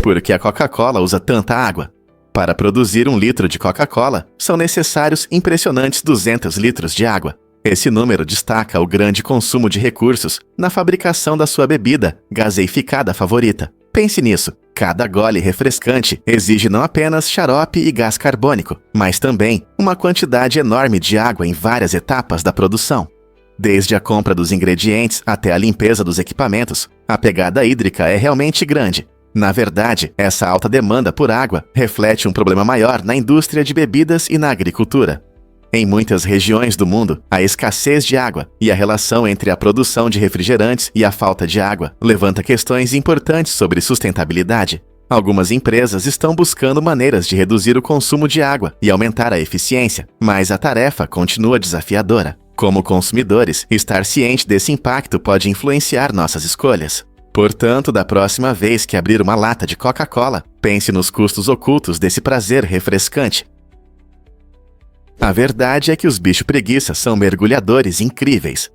Por que a Coca-Cola usa tanta água? Para produzir 1 litro de Coca-Cola, são necessários impressionantes 200 litros de água. Esse número destaca o grande consumo de recursos na fabricação da sua bebida gaseificada favorita. Pense nisso, cada gole refrescante exige não apenas xarope e gás carbônico, mas também uma quantidade enorme de água em várias etapas da produção. Desde a compra dos ingredientes até a limpeza dos equipamentos, a pegada hídrica é realmente grande. Na verdade, essa alta demanda por água reflete um problema maior na indústria de bebidas e na agricultura. Em muitas regiões do mundo, a escassez de água e a relação entre a produção de refrigerantes e a falta de água levanta questões importantes sobre sustentabilidade. Algumas empresas estão buscando maneiras de reduzir o consumo de água e aumentar a eficiência, mas a tarefa continua desafiadora. Como consumidores, estar ciente desse impacto pode influenciar nossas escolhas. Portanto, da próxima vez que abrir uma lata de Coca-Cola, pense nos custos ocultos desse prazer refrescante. A verdade é que os bicho-preguiça são mergulhadores incríveis.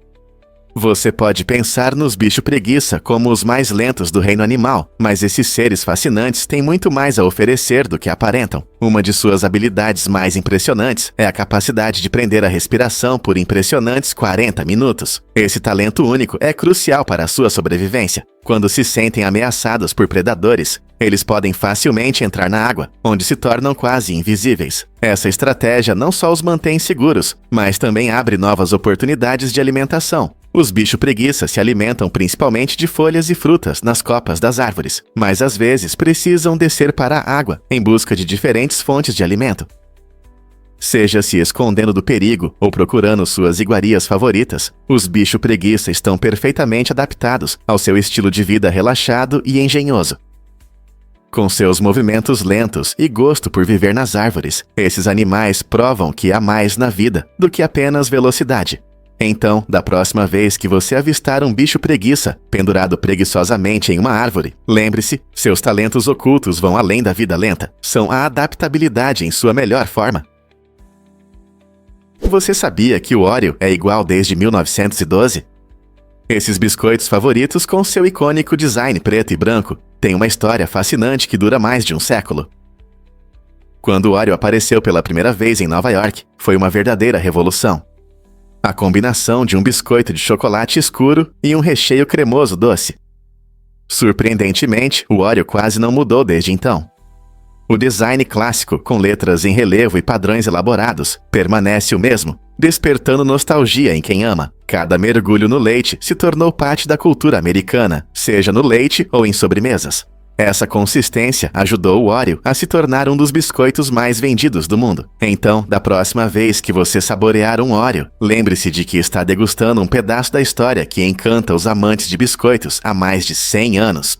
Você pode pensar nos bicho-preguiça como os mais lentos do reino animal, mas esses seres fascinantes têm muito mais a oferecer do que aparentam. Uma de suas habilidades mais impressionantes é a capacidade de prender a respiração por impressionantes 40 minutos. Esse talento único é crucial para a sua sobrevivência. Quando se sentem ameaçados por predadores, eles podem facilmente entrar na água, onde se tornam quase invisíveis. Essa estratégia não só os mantém seguros, mas também abre novas oportunidades de alimentação. Os bicho-preguiça se alimentam principalmente de folhas e frutas nas copas das árvores, mas às vezes precisam descer para a água em busca de diferentes fontes de alimento. Seja se escondendo do perigo ou procurando suas iguarias favoritas, os bicho-preguiça estão perfeitamente adaptados ao seu estilo de vida relaxado e engenhoso. Com seus movimentos lentos e gosto por viver nas árvores, esses animais provam que há mais na vida do que apenas velocidade. Então, da próxima vez que você avistar um bicho-preguiça pendurado preguiçosamente em uma árvore, lembre-se, seus talentos ocultos vão além da vida lenta. São a adaptabilidade em sua melhor forma. Você sabia que o Oreo é igual desde 1912? Esses biscoitos favoritos, com seu icônico design preto e branco, têm uma história fascinante que dura mais de um século. Quando o Oreo apareceu pela primeira vez em Nova York, foi uma verdadeira revolução. A combinação de um biscoito de chocolate escuro e um recheio cremoso doce. Surpreendentemente, o Oreo quase não mudou desde então. O design clássico, com letras em relevo e padrões elaborados, permanece o mesmo, despertando nostalgia em quem ama. Cada mergulho no leite se tornou parte da cultura americana, seja no leite ou em sobremesas. Essa consistência ajudou o Oreo a se tornar um dos biscoitos mais vendidos do mundo. Então, da próxima vez que você saborear um Oreo, lembre-se de que está degustando um pedaço da história que encanta os amantes de biscoitos há mais de 100 anos.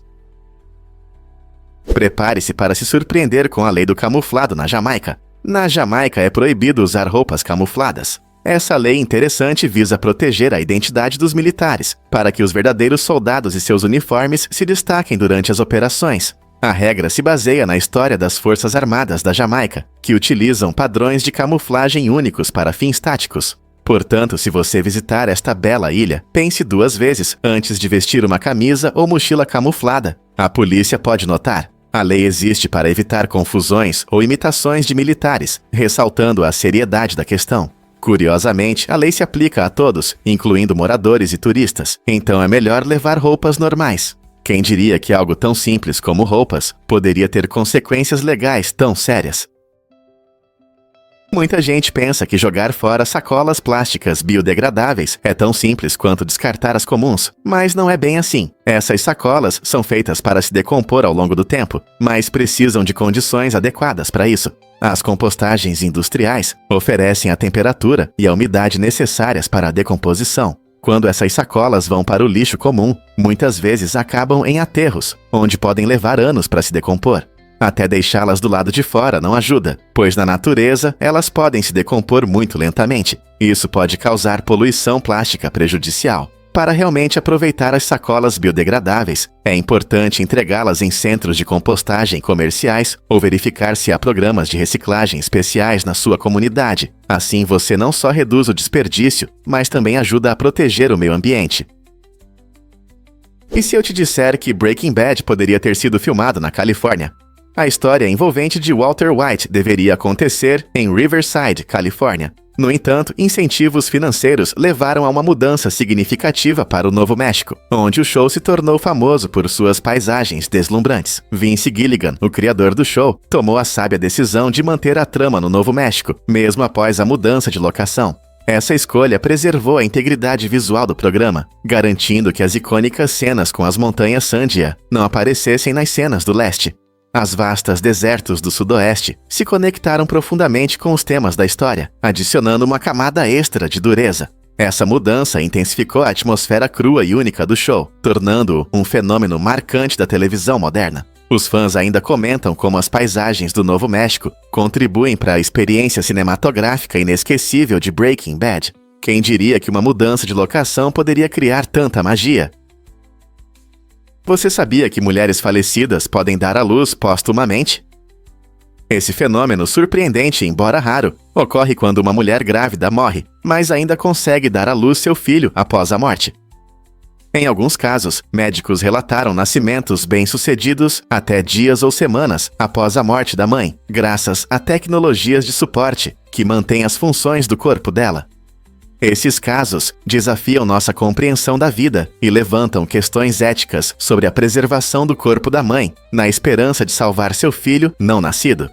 Prepare-se para se surpreender com a lei do camuflado na Jamaica. Na Jamaica é proibido usar roupas camufladas. Essa lei interessante visa proteger a identidade dos militares, para que os verdadeiros soldados e seus uniformes se destaquem durante as operações. A regra se baseia na história das Forças Armadas da Jamaica, que utilizam padrões de camuflagem únicos para fins táticos. Portanto, se você visitar esta bela ilha, pense 2 vezes antes de vestir uma camisa ou mochila camuflada. A polícia pode notar. A lei existe para evitar confusões ou imitações de militares, ressaltando a seriedade da questão. Curiosamente, a lei se aplica a todos, incluindo moradores e turistas, então é melhor levar roupas normais. Quem diria que algo tão simples como roupas poderia ter consequências legais tão sérias? Muita gente pensa que jogar fora sacolas plásticas biodegradáveis é tão simples quanto descartar as comuns, mas não é bem assim. Essas sacolas são feitas para se decompor ao longo do tempo, mas precisam de condições adequadas para isso. As compostagens industriais oferecem a temperatura e a umidade necessárias para a decomposição. Quando essas sacolas vão para o lixo comum, muitas vezes acabam em aterros, onde podem levar anos para se decompor. Até deixá-las do lado de fora não ajuda, pois na natureza elas podem se decompor muito lentamente. Isso pode causar poluição plástica prejudicial. Para realmente aproveitar as sacolas biodegradáveis, é importante entregá-las em centros de compostagem comerciais ou verificar se há programas de reciclagem especiais na sua comunidade. Assim você não só reduz o desperdício, mas também ajuda a proteger o meio ambiente. E se eu te disser que Breaking Bad poderia ter sido filmado na Califórnia? A história envolvente de Walter White deveria acontecer em Riverside, Califórnia. No entanto, incentivos financeiros levaram a uma mudança significativa para o Novo México, onde o show se tornou famoso por suas paisagens deslumbrantes. Vince Gilligan, o criador do show, tomou a sábia decisão de manter a trama no Novo México, mesmo após a mudança de locação. Essa escolha preservou a integridade visual do programa, garantindo que as icônicas cenas com as montanhas Sandia não aparecessem nas cenas do leste. As vastas desertos do sudoeste se conectaram profundamente com os temas da história, adicionando uma camada extra de dureza. Essa mudança intensificou a atmosfera crua e única do show, tornando-o um fenômeno marcante da televisão moderna. Os fãs ainda comentam como as paisagens do Novo México contribuem para a experiência cinematográfica inesquecível de Breaking Bad. Quem diria que uma mudança de locação poderia criar tanta magia? Você sabia que mulheres falecidas podem dar à luz póstumamente? Esse fenômeno surpreendente, embora raro, ocorre quando uma mulher grávida morre, mas ainda consegue dar à luz seu filho após a morte. Em alguns casos, médicos relataram nascimentos bem-sucedidos até dias ou semanas após a morte da mãe, graças a tecnologias de suporte que mantêm as funções do corpo dela. Esses casos desafiam nossa compreensão da vida e levantam questões éticas sobre a preservação do corpo da mãe, na esperança de salvar seu filho não nascido.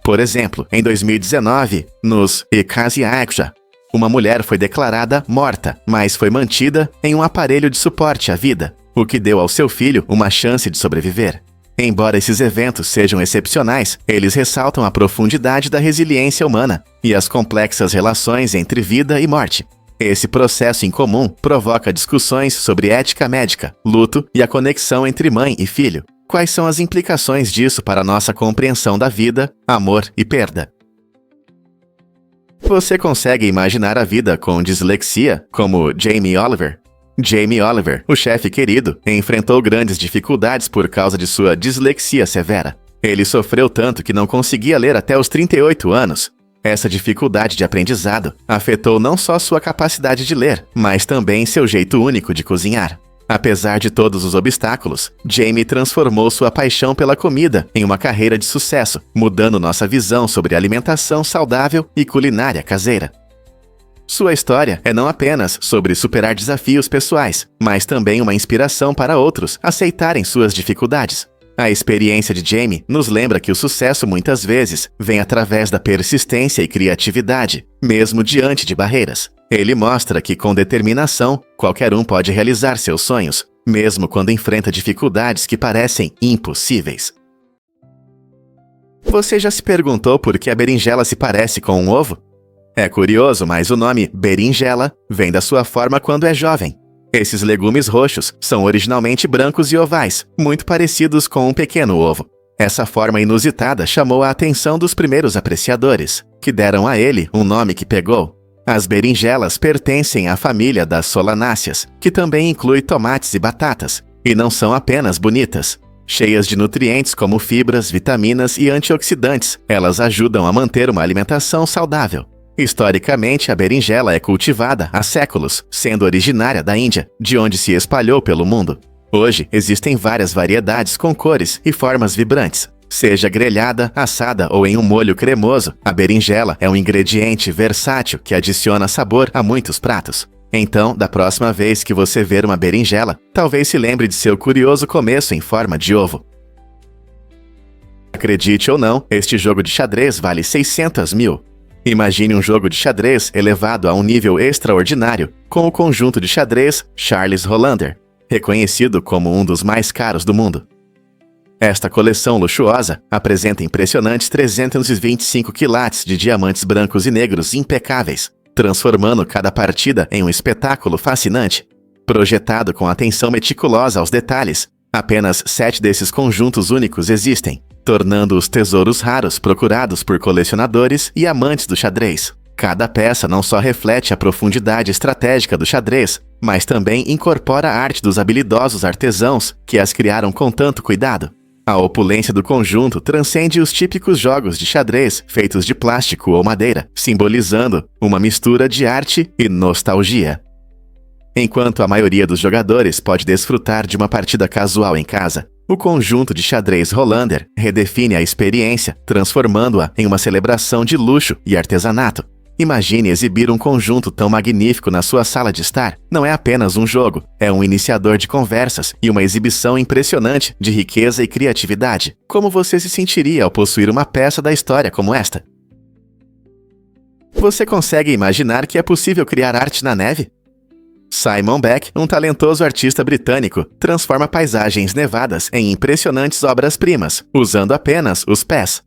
Por exemplo, em 2019, nos Icasiaxa, uma mulher foi declarada morta, mas foi mantida em um aparelho de suporte à vida, o que deu ao seu filho uma chance de sobreviver. Embora esses eventos sejam excepcionais, eles ressaltam a profundidade da resiliência humana e as complexas relações entre vida e morte. Esse processo incomum provoca discussões sobre ética médica, luto e a conexão entre mãe e filho. Quais são as implicações disso para a nossa compreensão da vida, amor e perda? Você consegue imaginar a vida com dislexia, como Jamie Oliver? Jamie Oliver, o chefe querido, enfrentou grandes dificuldades por causa de sua dislexia severa. Ele sofreu tanto que não conseguia ler até os 38 anos. Essa dificuldade de aprendizado afetou não só sua capacidade de ler, mas também seu jeito único de cozinhar. Apesar de todos os obstáculos, Jamie transformou sua paixão pela comida em uma carreira de sucesso, mudando nossa visão sobre alimentação saudável e culinária caseira. Sua história é não apenas sobre superar desafios pessoais, mas também uma inspiração para outros aceitarem suas dificuldades. A experiência de Jamie nos lembra que o sucesso muitas vezes vem através da persistência e criatividade, mesmo diante de barreiras. Ele mostra que, com determinação, qualquer um pode realizar seus sonhos, mesmo quando enfrenta dificuldades que parecem impossíveis. Você já se perguntou por que a berinjela se parece com um ovo? É curioso, mas o nome berinjela vem da sua forma quando é jovem. Esses legumes roxos são originalmente brancos e ovais, muito parecidos com um pequeno ovo. Essa forma inusitada chamou a atenção dos primeiros apreciadores, que deram a ele um nome que pegou. As berinjelas pertencem à família das solanáceas, que também inclui tomates e batatas, e não são apenas bonitas. Cheias de nutrientes como fibras, vitaminas e antioxidantes, elas ajudam a manter uma alimentação saudável. Historicamente, a berinjela é cultivada há séculos, sendo originária da Índia, de onde se espalhou pelo mundo. Hoje, existem várias variedades com cores e formas vibrantes. Seja grelhada, assada ou em um molho cremoso, a berinjela é um ingrediente versátil que adiciona sabor a muitos pratos. Então, da próxima vez que você ver uma berinjela, talvez se lembre de seu curioso começo em forma de ovo. Acredite ou não, este jogo de xadrez vale 600 mil. Imagine um jogo de xadrez elevado a um nível extraordinário, com o conjunto de xadrez Charles Hollander, reconhecido como um dos mais caros do mundo. Esta coleção luxuosa apresenta impressionantes 325 quilates de diamantes brancos e negros impecáveis, transformando cada partida em um espetáculo fascinante. Projetado com atenção meticulosa aos detalhes, apenas 7 desses conjuntos únicos existem, tornando-os tesouros raros procurados por colecionadores e amantes do xadrez. Cada peça não só reflete a profundidade estratégica do xadrez, mas também incorpora a arte dos habilidosos artesãos que as criaram com tanto cuidado. A opulência do conjunto transcende os típicos jogos de xadrez feitos de plástico ou madeira, simbolizando uma mistura de arte e nostalgia. Enquanto a maioria dos jogadores pode desfrutar de uma partida casual em casa, o conjunto de xadrez Hollander redefine a experiência, transformando-a em uma celebração de luxo e artesanato. Imagine exibir um conjunto tão magnífico na sua sala de estar. Não é apenas um jogo, é um iniciador de conversas e uma exibição impressionante de riqueza e criatividade. Como você se sentiria ao possuir uma peça da história como esta? Você consegue imaginar que é possível criar arte na neve? Simon Beck, um talentoso artista britânico, transforma paisagens nevadas em impressionantes obras-primas, usando apenas os pés.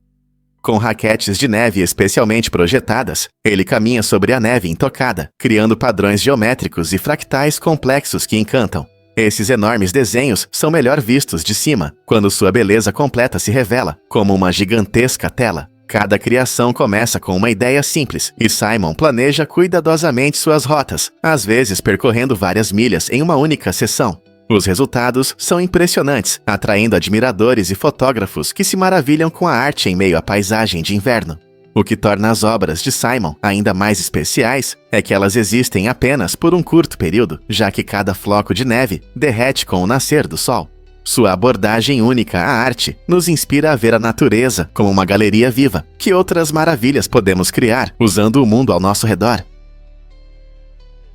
Com raquetes de neve especialmente projetadas, ele caminha sobre a neve intocada, criando padrões geométricos e fractais complexos que encantam. Esses enormes desenhos são melhor vistos de cima, quando sua beleza completa se revela, como uma gigantesca tela. Cada criação começa com uma ideia simples, e Simon planeja cuidadosamente suas rotas, às vezes percorrendo várias milhas em uma única sessão. Os resultados são impressionantes, atraindo admiradores e fotógrafos que se maravilham com a arte em meio à paisagem de inverno. O que torna as obras de Simon ainda mais especiais é que elas existem apenas por um curto período, já que cada floco de neve derrete com o nascer do sol. Sua abordagem única à arte nos inspira a ver a natureza como uma galeria viva. Que outras maravilhas podemos criar usando o mundo ao nosso redor?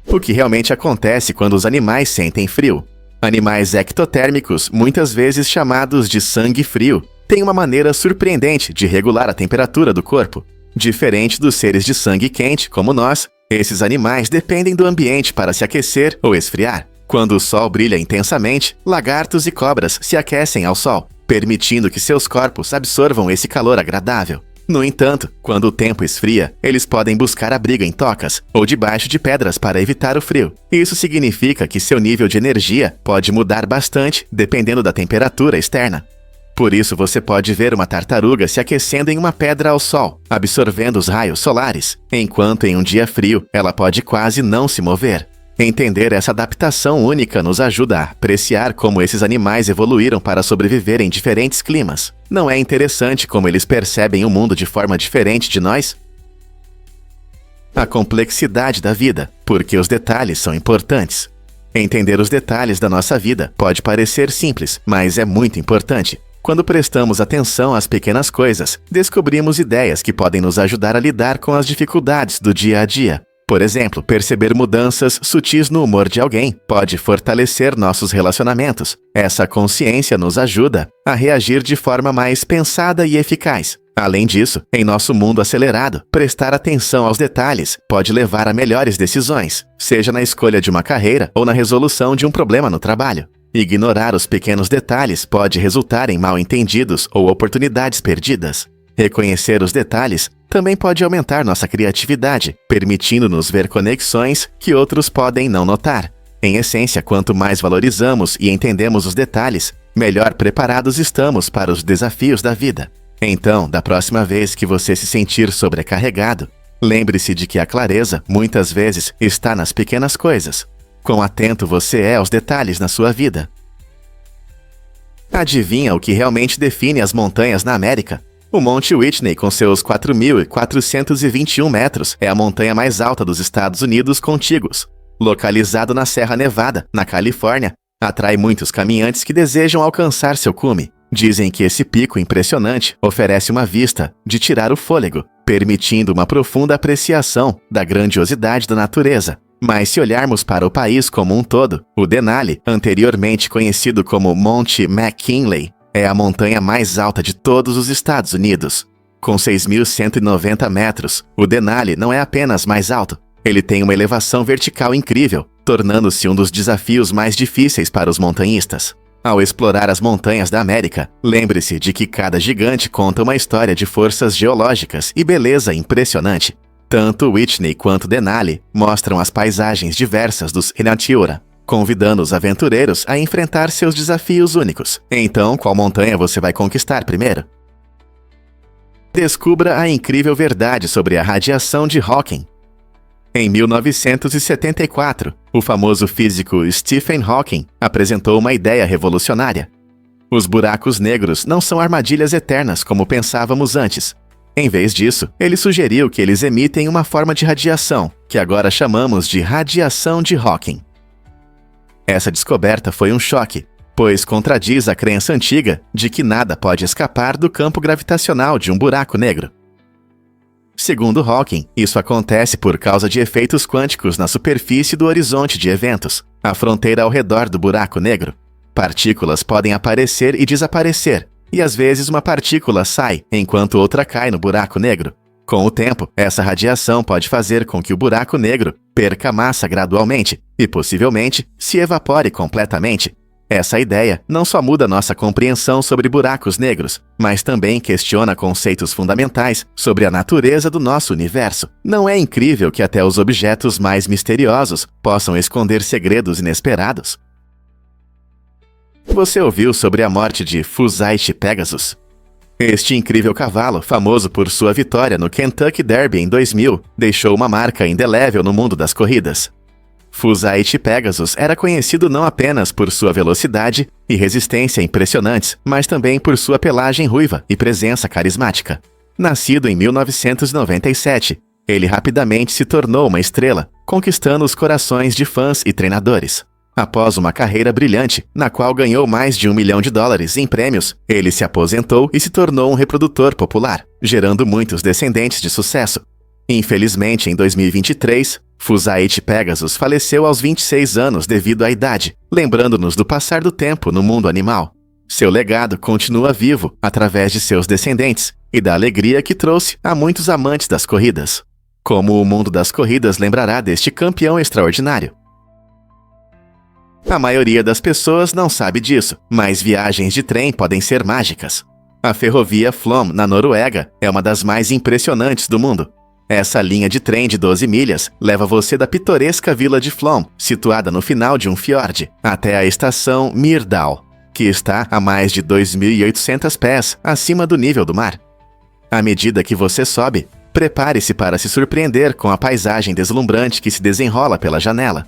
O que realmente acontece quando os animais sentem frio? Animais ectotérmicos, muitas vezes chamados de sangue frio, têm uma maneira surpreendente de regular a temperatura do corpo. Diferente dos seres de sangue quente, como nós, esses animais dependem do ambiente para se aquecer ou esfriar. Quando o sol brilha intensamente, lagartos e cobras se aquecem ao sol, permitindo que seus corpos absorvam esse calor agradável. No entanto, quando o tempo esfria, eles podem buscar abrigo em tocas ou debaixo de pedras para evitar o frio. Isso significa que seu nível de energia pode mudar bastante dependendo da temperatura externa. Por isso você pode ver uma tartaruga se aquecendo em uma pedra ao sol, absorvendo os raios solares, enquanto em um dia frio ela pode quase não se mover. Entender essa adaptação única nos ajuda a apreciar como esses animais evoluíram para sobreviver em diferentes climas. Não é interessante como eles percebem o mundo de forma diferente de nós? A complexidade da vida, porque os detalhes são importantes. Entender os detalhes da nossa vida pode parecer simples, mas é muito importante. Quando prestamos atenção às pequenas coisas, descobrimos ideias que podem nos ajudar a lidar com as dificuldades do dia a dia. Por exemplo, perceber mudanças sutis no humor de alguém pode fortalecer nossos relacionamentos. Essa consciência nos ajuda a reagir de forma mais pensada e eficaz. Além disso, em nosso mundo acelerado, prestar atenção aos detalhes pode levar a melhores decisões, seja na escolha de uma carreira ou na resolução de um problema no trabalho. Ignorar os pequenos detalhes pode resultar em mal-entendidos ou oportunidades perdidas. Reconhecer os detalhes também pode aumentar nossa criatividade, permitindo-nos ver conexões que outros podem não notar. Em essência, quanto mais valorizamos e entendemos os detalhes, melhor preparados estamos para os desafios da vida. Então, da próxima vez que você se sentir sobrecarregado, lembre-se de que a clareza, muitas vezes, está nas pequenas coisas. Quão atento você é aos detalhes na sua vida? Adivinha o que realmente define as montanhas na América? O Monte Whitney, com seus 4.421 metros, é a montanha mais alta dos Estados Unidos contíguos. Localizado na Serra Nevada, na Califórnia, atrai muitos caminhantes que desejam alcançar seu cume. Dizem que esse pico impressionante oferece uma vista de tirar o fôlego, permitindo uma profunda apreciação da grandiosidade da natureza. Mas se olharmos para o país como um todo, o Denali, anteriormente conhecido como Monte McKinley, é a montanha mais alta de todos os Estados Unidos. Com 6.190 metros, o Denali não é apenas mais alto, ele tem uma elevação vertical incrível, tornando-se um dos desafios mais difíceis para os montanhistas. Ao explorar as montanhas da América, lembre-se de que cada gigante conta uma história de forças geológicas e beleza impressionante. Tanto Whitney quanto Denali mostram as paisagens diversas dos Hinatiura, convidando os aventureiros a enfrentar seus desafios únicos. Então, qual montanha você vai conquistar primeiro? Descubra a incrível verdade sobre a radiação de Hawking. Em 1974, o famoso físico Stephen Hawking apresentou uma ideia revolucionária. Os buracos negros não são armadilhas eternas como pensávamos antes. Em vez disso, ele sugeriu que eles emitem uma forma de radiação, que agora chamamos de radiação de Hawking. Essa descoberta foi um choque, pois contradiz a crença antiga de que nada pode escapar do campo gravitacional de um buraco negro. Segundo Hawking, isso acontece por causa de efeitos quânticos na superfície do horizonte de eventos, a fronteira ao redor do buraco negro. Partículas podem aparecer e desaparecer, e às vezes uma partícula sai enquanto outra cai no buraco negro. Com o tempo, essa radiação pode fazer com que o buraco negro perca massa gradualmente e, possivelmente, se evapore completamente. Essa ideia não só muda nossa compreensão sobre buracos negros, mas também questiona conceitos fundamentais sobre a natureza do nosso universo. Não é incrível que até os objetos mais misteriosos possam esconder segredos inesperados? Você ouviu sobre a morte de Fusaite Pegasus? Este incrível cavalo, famoso por sua vitória no Kentucky Derby em 2000, deixou uma marca indelével no mundo das corridas. Fusaite Pegasus era conhecido não apenas por sua velocidade e resistência impressionantes, mas também por sua pelagem ruiva e presença carismática. Nascido em 1997, ele rapidamente se tornou uma estrela, conquistando os corações de fãs e treinadores. Após uma carreira brilhante, na qual ganhou mais de $1 milhão em prêmios, ele se aposentou e se tornou um reprodutor popular, gerando muitos descendentes de sucesso. Infelizmente, em 2023, Fusaite Pegasus faleceu aos 26 anos devido à idade, lembrando-nos do passar do tempo no mundo animal. Seu legado continua vivo através de seus descendentes e da alegria que trouxe a muitos amantes das corridas. Como o mundo das corridas lembrará deste campeão extraordinário? A maioria das pessoas não sabe disso, mas viagens de trem podem ser mágicas. A ferrovia Flåm, na Noruega, é uma das mais impressionantes do mundo. Essa linha de trem de 12 milhas leva você da pitoresca vila de Flåm, situada no final de um fiord, até a estação Myrdal, que está a mais de 2.800 pés acima do nível do mar. À medida que você sobe, prepare-se para se surpreender com a paisagem deslumbrante que se desenrola pela janela.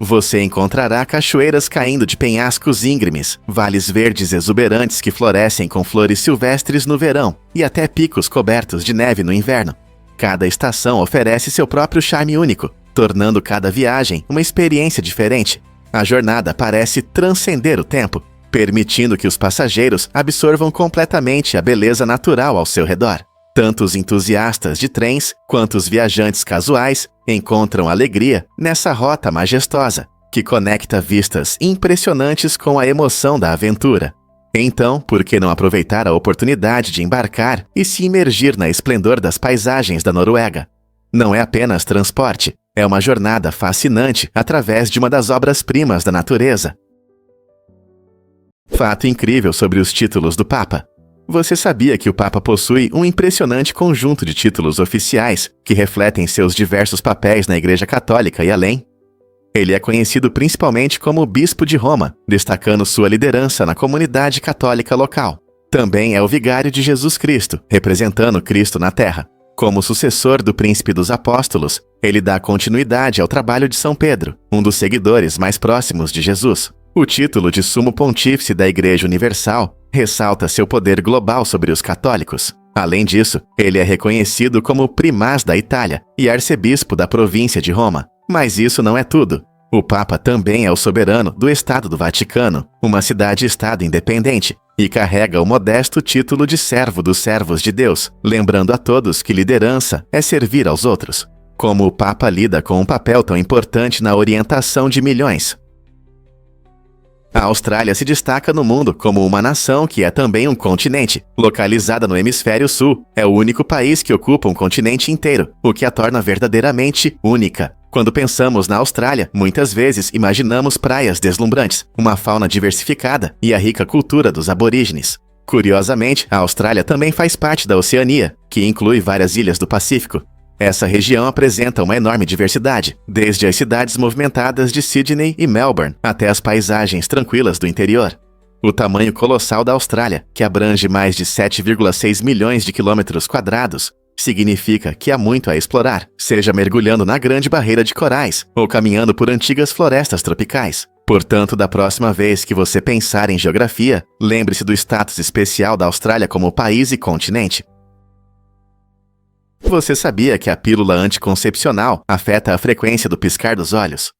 Você encontrará cachoeiras caindo de penhascos íngremes, vales verdes exuberantes que florescem com flores silvestres no verão e até picos cobertos de neve no inverno. Cada estação oferece seu próprio charme único, tornando cada viagem uma experiência diferente. A jornada parece transcender o tempo, permitindo que os passageiros absorvam completamente a beleza natural ao seu redor. Tanto os entusiastas de trens quanto os viajantes casuais encontram alegria nessa rota majestosa, que conecta vistas impressionantes com a emoção da aventura. Então, por que não aproveitar a oportunidade de embarcar e se imergir na esplendor das paisagens da Noruega? Não é apenas transporte, é uma jornada fascinante através de uma das obras-primas da natureza. Fato incrível sobre os títulos do Papa. Você sabia que o Papa possui um impressionante conjunto de títulos oficiais que refletem seus diversos papéis na Igreja Católica e além? Ele é conhecido principalmente como Bispo de Roma, destacando sua liderança na comunidade católica local. Também é o Vigário de Jesus Cristo, representando Cristo na Terra. Como sucessor do Príncipe dos Apóstolos, ele dá continuidade ao trabalho de São Pedro, um dos seguidores mais próximos de Jesus. O título de Sumo Pontífice da Igreja Universal ressalta seu poder global sobre os católicos. Além disso, ele é reconhecido como Primaz da Itália e arcebispo da província de Roma. Mas isso não é tudo. O Papa também é o soberano do Estado do Vaticano, uma cidade-estado independente, e carrega o modesto título de servo dos servos de Deus, lembrando a todos que liderança é servir aos outros. Como o Papa lida com um papel tão importante na orientação de milhões? A Austrália se destaca no mundo como uma nação que é também um continente. Localizada no hemisfério sul, é o único país que ocupa um continente inteiro, o que a torna verdadeiramente única. Quando pensamos na Austrália, muitas vezes imaginamos praias deslumbrantes, uma fauna diversificada e a rica cultura dos aborígenes. Curiosamente, a Austrália também faz parte da Oceania, que inclui várias ilhas do Pacífico. Essa região apresenta uma enorme diversidade, desde as cidades movimentadas de Sydney e Melbourne até as paisagens tranquilas do interior. O tamanho colossal da Austrália, que abrange mais de 7,6 milhões de quilômetros quadrados, significa que há muito a explorar, seja mergulhando na Grande Barreira de Corais ou caminhando por antigas florestas tropicais. Portanto, da próxima vez que você pensar em geografia, lembre-se do status especial da Austrália como país e continente. Você sabia que a pílula anticoncepcional afeta a frequência do piscar dos olhos?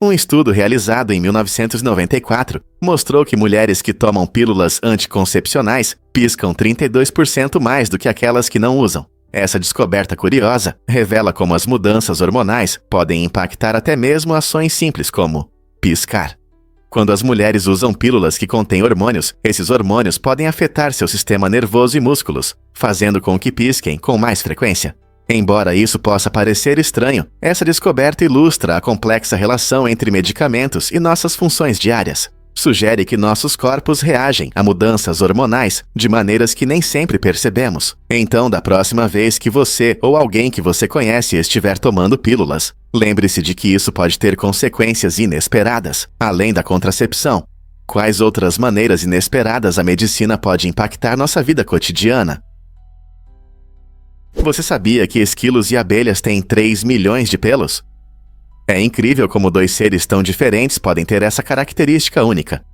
Um estudo realizado em 1994 mostrou que mulheres que tomam pílulas anticoncepcionais piscam 32% mais do que aquelas que não usam. Essa descoberta curiosa revela como as mudanças hormonais podem impactar até mesmo ações simples como piscar. Quando as mulheres usam pílulas que contêm hormônios, esses hormônios podem afetar seu sistema nervoso e músculos, fazendo com que pisquem com mais frequência. Embora isso possa parecer estranho, essa descoberta ilustra a complexa relação entre medicamentos e nossas funções diárias. Sugere que nossos corpos reagem a mudanças hormonais de maneiras que nem sempre percebemos. Então, da próxima vez que você ou alguém que você conhece estiver tomando pílulas, lembre-se de que isso pode ter consequências inesperadas, além da contracepção. Quais outras maneiras inesperadas a medicina pode impactar nossa vida cotidiana? Você sabia que esquilos e abelhas têm 3 milhões de pelos? É incrível como dois seres tão diferentes podem ter essa característica única.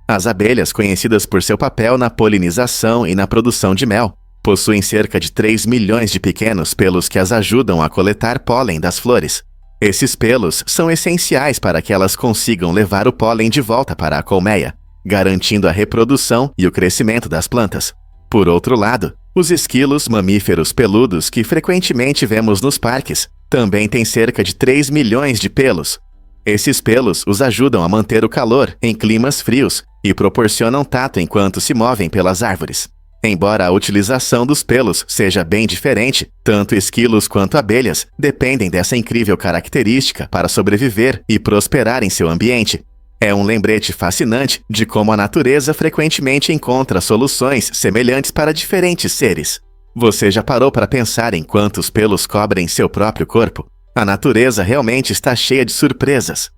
As abelhas, conhecidas por seu papel na polinização e na produção de mel, possuem cerca de 3 milhões de pequenos pelos que as ajudam a coletar pólen das flores. Esses pelos são essenciais para que elas consigam levar o pólen de volta para a colmeia, garantindo a reprodução e o crescimento das plantas. Por outro lado, os esquilos, mamíferos peludos que frequentemente vemos nos parques, também têm cerca de 3 milhões de pelos. Esses pelos os ajudam a manter o calor em climas frios e proporcionam tato enquanto se movem pelas árvores. Embora a utilização dos pelos seja bem diferente, tanto esquilos quanto abelhas dependem dessa incrível característica para sobreviver e prosperar em seu ambiente. É um lembrete fascinante de como a natureza frequentemente encontra soluções semelhantes para diferentes seres. Você já parou para pensar em quantos pelos cobrem seu próprio corpo? A natureza realmente está cheia de surpresas.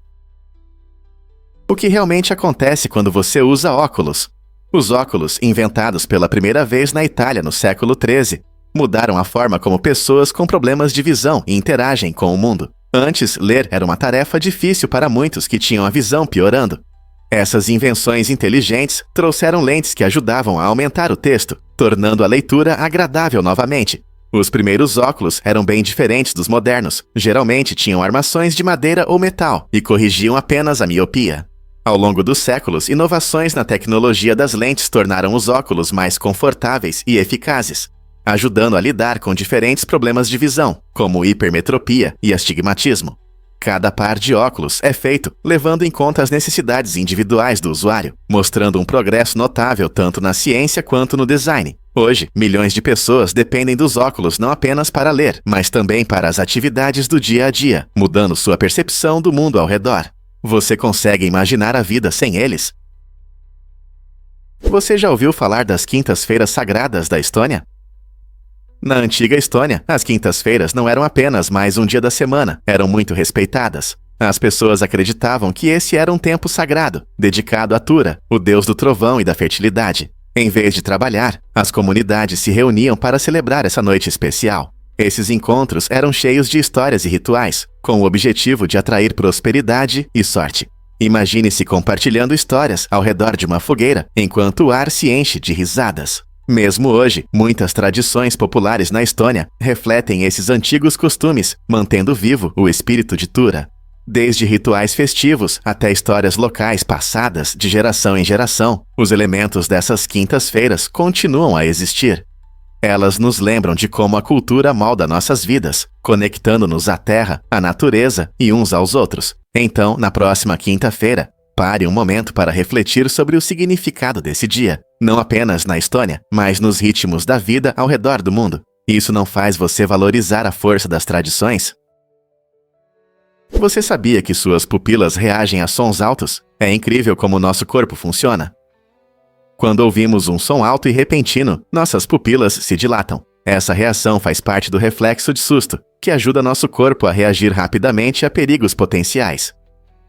O que realmente acontece quando você usa óculos? Os óculos, inventados pela primeira vez na Itália no século XIII, mudaram a forma como pessoas com problemas de visão interagem com o mundo. Antes, ler era uma tarefa difícil para muitos que tinham a visão piorando. Essas invenções inteligentes trouxeram lentes que ajudavam a aumentar o texto, tornando a leitura agradável novamente. Os primeiros óculos eram bem diferentes dos modernos, geralmente tinham armações de madeira ou metal e corrigiam apenas a miopia. Ao longo dos séculos, inovações na tecnologia das lentes tornaram os óculos mais confortáveis e eficazes, ajudando a lidar com diferentes problemas de visão, como hipermetropia e astigmatismo. Cada par de óculos é feito levando em conta as necessidades individuais do usuário, mostrando um progresso notável tanto na ciência quanto no design. Hoje, milhões de pessoas dependem dos óculos não apenas para ler, mas também para as atividades do dia a dia, mudando sua percepção do mundo ao redor. Você consegue imaginar a vida sem eles? Você já ouviu falar das quintas-feiras sagradas da Estônia? Na antiga Estônia, as quintas-feiras não eram apenas mais um dia da semana, eram muito respeitadas. As pessoas acreditavam que esse era um tempo sagrado, dedicado a Tura, o deus do trovão e da fertilidade. Em vez de trabalhar, as comunidades se reuniam para celebrar essa noite especial. Esses encontros eram cheios de histórias e rituais, com o objetivo de atrair prosperidade e sorte. Imagine-se compartilhando histórias ao redor de uma fogueira, enquanto o ar se enche de risadas. Mesmo hoje, muitas tradições populares na Estônia refletem esses antigos costumes, mantendo vivo o espírito de Tura. Desde rituais festivos até histórias locais passadas de geração em geração, os elementos dessas quintas-feiras continuam a existir. Elas nos lembram de como a cultura molda nossas vidas, conectando-nos à terra, à natureza e uns aos outros. Então, na próxima quinta-feira, pare um momento para refletir sobre o significado desse dia, não apenas na Estônia, mas nos ritmos da vida ao redor do mundo. Isso não faz você valorizar a força das tradições? Você sabia que suas pupilas reagem a sons altos? É incrível como o nosso corpo funciona. Quando ouvimos um som alto e repentino, nossas pupilas se dilatam. Essa reação faz parte do reflexo de susto, que ajuda nosso corpo a reagir rapidamente a perigos potenciais.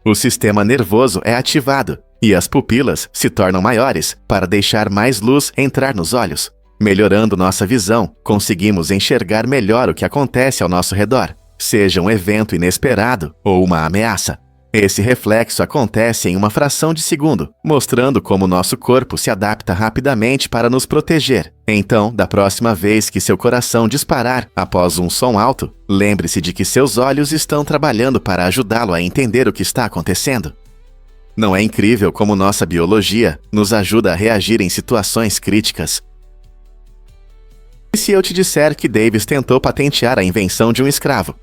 O sistema nervoso é ativado e as pupilas se tornam maiores para deixar mais luz entrar nos olhos. Melhorando nossa visão, conseguimos enxergar melhor o que acontece ao nosso redor, seja um evento inesperado ou uma ameaça. Esse reflexo acontece em uma fração de segundo, mostrando como nosso corpo se adapta rapidamente para nos proteger. Então, da próxima vez que seu coração disparar após um som alto, lembre-se de que seus olhos estão trabalhando para ajudá-lo a entender o que está acontecendo. Não é incrível como nossa biologia nos ajuda a reagir em situações críticas? E se eu te disser que Davis tentou patentear a invenção de um escravo?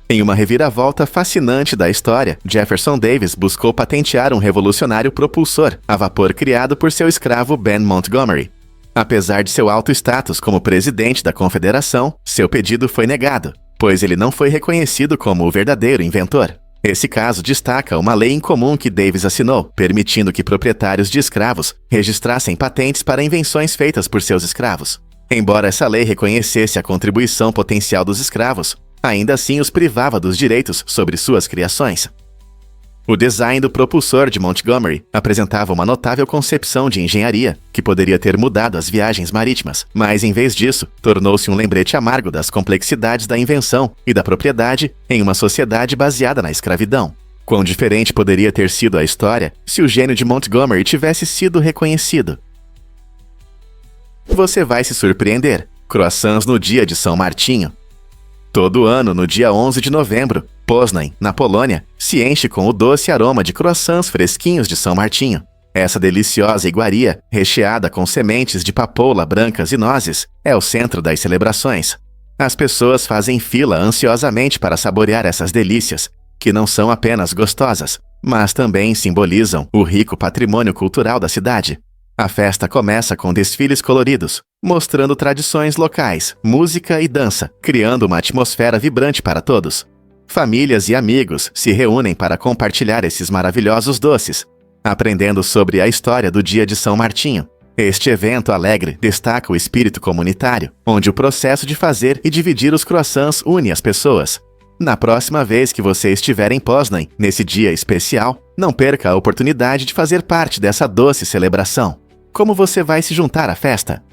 Em uma reviravolta fascinante da história, Jefferson Davis buscou patentear um revolucionário propulsor a vapor criado por seu escravo Ben Montgomery. Apesar de seu alto status como presidente da Confederação, seu pedido foi negado, pois ele não foi reconhecido como o verdadeiro inventor. Esse caso destaca uma lei incomum que Davis assinou, permitindo que proprietários de escravos registrassem patentes para invenções feitas por seus escravos. Embora essa lei reconhecesse a contribuição potencial dos escravos, ainda assim os privava dos direitos sobre suas criações. O design do propulsor de Montgomery apresentava uma notável concepção de engenharia que poderia ter mudado as viagens marítimas, mas em vez disso, tornou-se um lembrete amargo das complexidades da invenção e da propriedade em uma sociedade baseada na escravidão. Quão diferente poderia ter sido a história se o gênio de Montgomery tivesse sido reconhecido? Você vai se surpreender. Croissants no dia de São Martinho. Todo ano, no dia 11 de novembro, Poznań, na Polônia, se enche com o doce aroma de croissants fresquinhos de São Martinho. Essa deliciosa iguaria, recheada com sementes de papoula brancas e nozes, é o centro das celebrações. As pessoas fazem fila ansiosamente para saborear essas delícias, que não são apenas gostosas, mas também simbolizam o rico patrimônio cultural da cidade. A festa começa com desfiles coloridos, mostrando tradições locais, música e dança, criando uma atmosfera vibrante para todos. Famílias e amigos se reúnem para compartilhar esses maravilhosos doces, aprendendo sobre a história do Dia de São Martinho. Este evento alegre destaca o espírito comunitário, onde o processo de fazer e dividir os croissants une as pessoas. Na próxima vez que você estiver em Poznań, nesse dia especial, não perca a oportunidade de fazer parte dessa doce celebração. Como você vai se juntar à festa?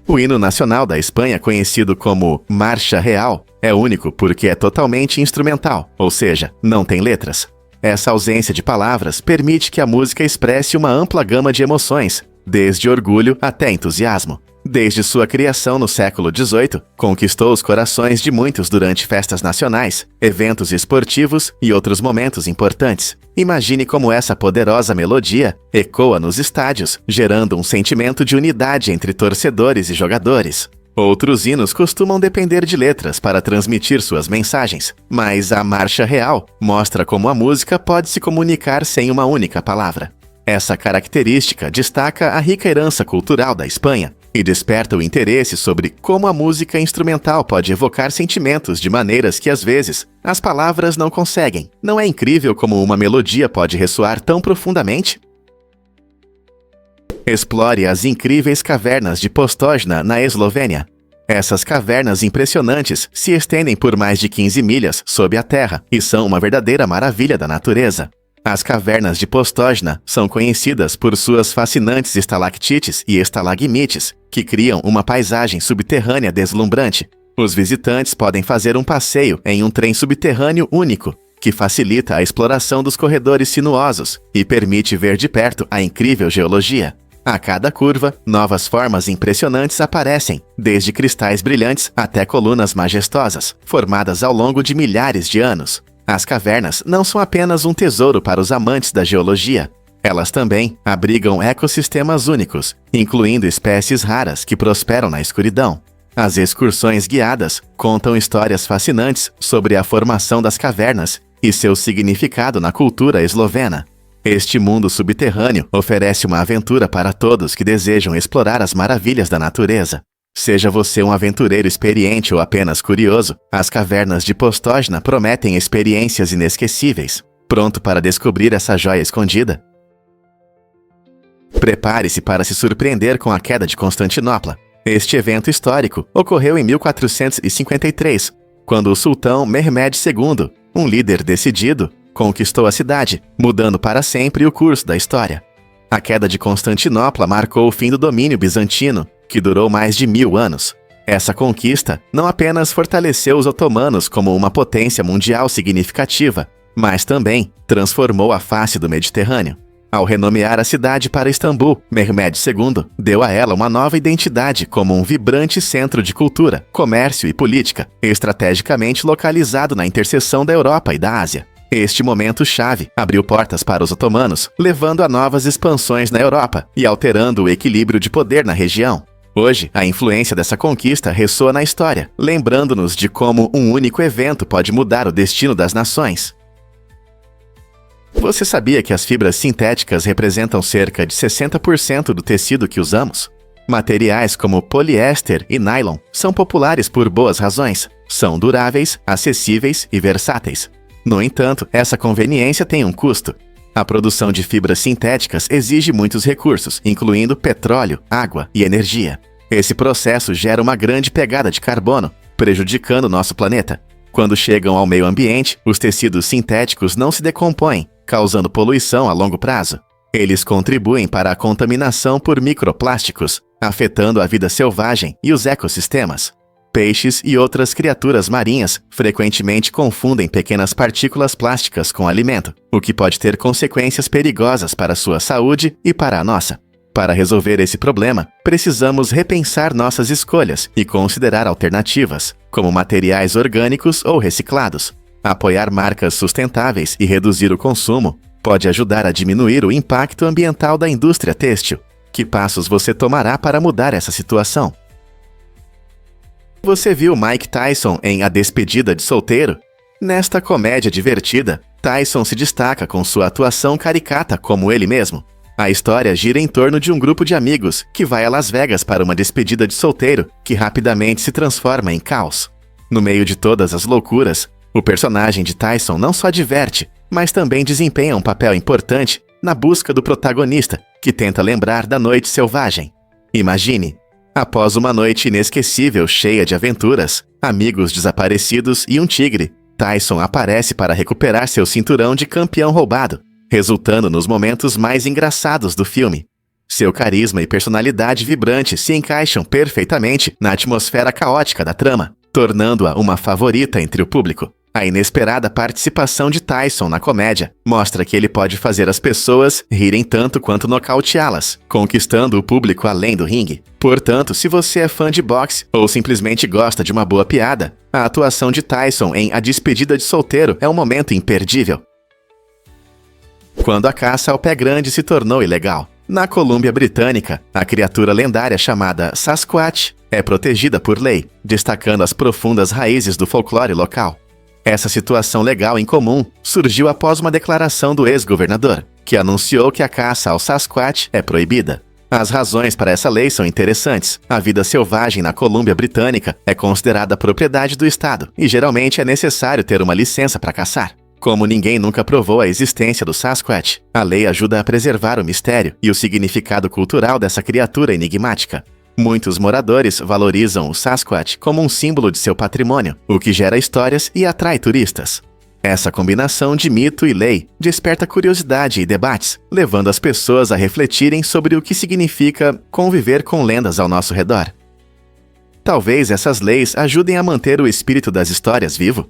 O hino nacional da Espanha, conhecido como Marcha Real, é único porque é totalmente instrumental, ou seja, não tem letras. Essa ausência de palavras permite que a música expresse uma ampla gama de emoções, desde orgulho até entusiasmo. Desde sua criação no século XVIII, conquistou os corações de muitos durante festas nacionais, eventos esportivos e outros momentos importantes. Imagine como essa poderosa melodia ecoa nos estádios, gerando um sentimento de unidade entre torcedores e jogadores. Outros hinos costumam depender de letras para transmitir suas mensagens, mas a Marcha Real mostra como a música pode se comunicar sem uma única palavra. Essa característica destaca a rica herança cultural da Espanha e desperta o interesse sobre como a música instrumental pode evocar sentimentos de maneiras que, às vezes, as palavras não conseguem. Não é incrível como uma melodia pode ressoar tão profundamente? Explore as incríveis cavernas de Postojna, na Eslovênia. Essas cavernas impressionantes se estendem por mais de 15 milhas sob a terra e são uma verdadeira maravilha da natureza. As cavernas de Postojna são conhecidas por suas fascinantes estalactites e estalagmites, que criam uma paisagem subterrânea deslumbrante. Os visitantes podem fazer um passeio em um trem subterrâneo único, que facilita a exploração dos corredores sinuosos e permite ver de perto a incrível geologia. A cada curva, novas formas impressionantes aparecem, desde cristais brilhantes até colunas majestosas, formadas ao longo de milhares de anos. As cavernas não são apenas um tesouro para os amantes da geologia. Elas também abrigam ecossistemas únicos, incluindo espécies raras que prosperam na escuridão. As excursões guiadas contam histórias fascinantes sobre a formação das cavernas e seu significado na cultura eslovena. Este mundo subterrâneo oferece uma aventura para todos que desejam explorar as maravilhas da natureza. Seja você um aventureiro experiente ou apenas curioso, as cavernas de Postojna prometem experiências inesquecíveis. Pronto para descobrir essa joia escondida? Prepare-se para se surpreender com a queda de Constantinopla. Este evento histórico ocorreu em 1453, quando o sultão Mehmed II, um líder decidido, conquistou a cidade, mudando para sempre o curso da história. A queda de Constantinopla marcou o fim do domínio bizantino, que durou mais de 1000 anos. Essa conquista não apenas fortaleceu os otomanos como uma potência mundial significativa, mas também transformou a face do Mediterrâneo. Ao renomear a cidade para Istambul, Mehmed II deu a ela uma nova identidade como um vibrante centro de cultura, comércio e política, estrategicamente localizado na interseção da Europa e da Ásia. Este momento-chave abriu portas para os otomanos, levando a novas expansões na Europa e alterando o equilíbrio de poder na região. Hoje, a influência dessa conquista ressoa na história, lembrando-nos de como um único evento pode mudar o destino das nações. Você sabia que as fibras sintéticas representam cerca de 60% do tecido que usamos? Materiais como poliéster e nylon são populares por boas razões. São duráveis, acessíveis e versáteis. No entanto, essa conveniência tem um custo. A produção de fibras sintéticas exige muitos recursos, incluindo petróleo, água e energia. Esse processo gera uma grande pegada de carbono, prejudicando nosso planeta. Quando chegam ao meio ambiente, os tecidos sintéticos não se decompõem, causando poluição a longo prazo. Eles contribuem para a contaminação por microplásticos, afetando a vida selvagem e os ecossistemas. Peixes e outras criaturas marinhas frequentemente confundem pequenas partículas plásticas com alimento, o que pode ter consequências perigosas para a sua saúde e para a nossa. Para resolver esse problema, precisamos repensar nossas escolhas e considerar alternativas, como materiais orgânicos ou reciclados. Apoiar marcas sustentáveis e reduzir o consumo pode ajudar a diminuir o impacto ambiental da indústria têxtil. Que passos você tomará para mudar essa situação? Você viu Mike Tyson em A Despedida de Solteiro? Nesta comédia divertida, Tyson se destaca com sua atuação caricata como ele mesmo. A história gira em torno de um grupo de amigos que vai a Las Vegas para uma despedida de solteiro que rapidamente se transforma em caos. No meio de todas as loucuras, o personagem de Tyson não só diverte, mas também desempenha um papel importante na busca do protagonista, que tenta lembrar da noite selvagem. Imagine, após uma noite inesquecível cheia de aventuras, amigos desaparecidos e um tigre, Tyson aparece para recuperar seu cinturão de campeão roubado, resultando nos momentos mais engraçados do filme. Seu carisma e personalidade vibrante se encaixam perfeitamente na atmosfera caótica da trama, tornando-a uma favorita entre o público. A inesperada participação de Tyson na comédia mostra que ele pode fazer as pessoas rirem tanto quanto nocauteá-las, conquistando o público além do ringue. Portanto, se você é fã de boxe ou simplesmente gosta de uma boa piada, a atuação de Tyson em A Despedida de Solteiro é um momento imperdível. Quando a caça ao pé grande se tornou ilegal. Na Colômbia Britânica, a criatura lendária chamada Sasquatch é protegida por lei, destacando as profundas raízes do folclore local. Essa situação legal incomum surgiu após uma declaração do ex-governador, que anunciou que a caça ao Sasquatch é proibida. As razões para essa lei são interessantes. A vida selvagem na Colômbia Britânica é considerada propriedade do Estado e geralmente é necessário ter uma licença para caçar. Como ninguém nunca provou a existência do Sasquatch, a lei ajuda a preservar o mistério e o significado cultural dessa criatura enigmática. Muitos moradores valorizam o Sasquatch como um símbolo de seu patrimônio, o que gera histórias e atrai turistas. Essa combinação de mito e lei desperta curiosidade e debates, levando as pessoas a refletirem sobre o que significa conviver com lendas ao nosso redor. Talvez essas leis ajudem a manter o espírito das histórias vivo.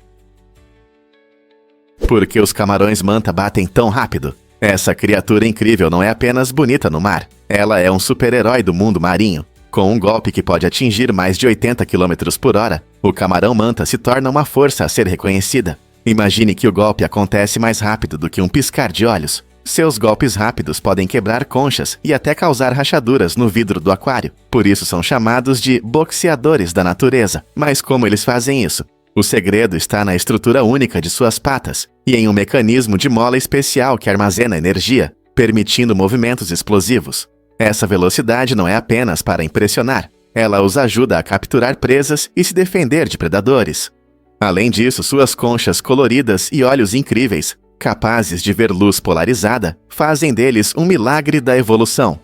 Por que os camarões-manta batem tão rápido? Essa criatura incrível não é apenas bonita no mar, ela é um super-herói do mundo marinho. Com um golpe que pode atingir mais de 80 km por hora, o camarão-manta se torna uma força a ser reconhecida. Imagine que o golpe acontece mais rápido do que um piscar de olhos. Seus golpes rápidos podem quebrar conchas e até causar rachaduras no vidro do aquário. Por isso são chamados de boxeadores da natureza. Mas como eles fazem isso? O segredo está na estrutura única de suas patas e em um mecanismo de mola especial que armazena energia, permitindo movimentos explosivos. Essa velocidade não é apenas para impressionar, ela os ajuda a capturar presas e se defender de predadores. Além disso, suas conchas coloridas e olhos incríveis, capazes de ver luz polarizada, fazem deles um milagre da evolução.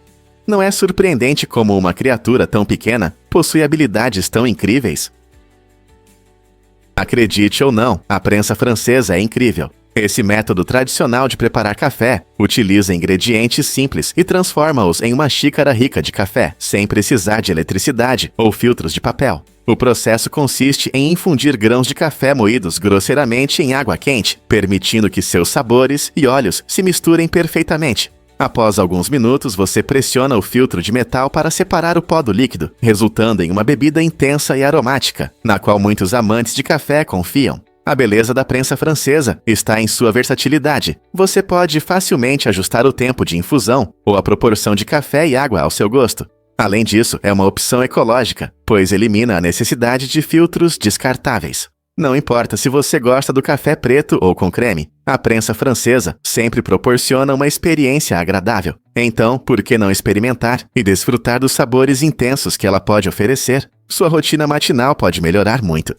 Não é surpreendente como uma criatura tão pequena possui habilidades tão incríveis? Acredite ou não, a prensa francesa é incrível. Esse método tradicional de preparar café utiliza ingredientes simples e transforma-os em uma xícara rica de café, sem precisar de eletricidade ou filtros de papel. O processo consiste em infundir grãos de café moídos grosseiramente em água quente, permitindo que seus sabores e óleos se misturem perfeitamente. Após alguns minutos, você pressiona o filtro de metal para separar o pó do líquido, resultando em uma bebida intensa e aromática, na qual muitos amantes de café confiam. A beleza da prensa francesa está em sua versatilidade. Você pode facilmente ajustar o tempo de infusão ou a proporção de café e água ao seu gosto. Além disso, é uma opção ecológica, pois elimina a necessidade de filtros descartáveis. Não importa se você gosta do café preto ou com creme, a prensa francesa sempre proporciona uma experiência agradável. Então, por que não experimentar e desfrutar dos sabores intensos que ela pode oferecer? Sua rotina matinal pode melhorar muito.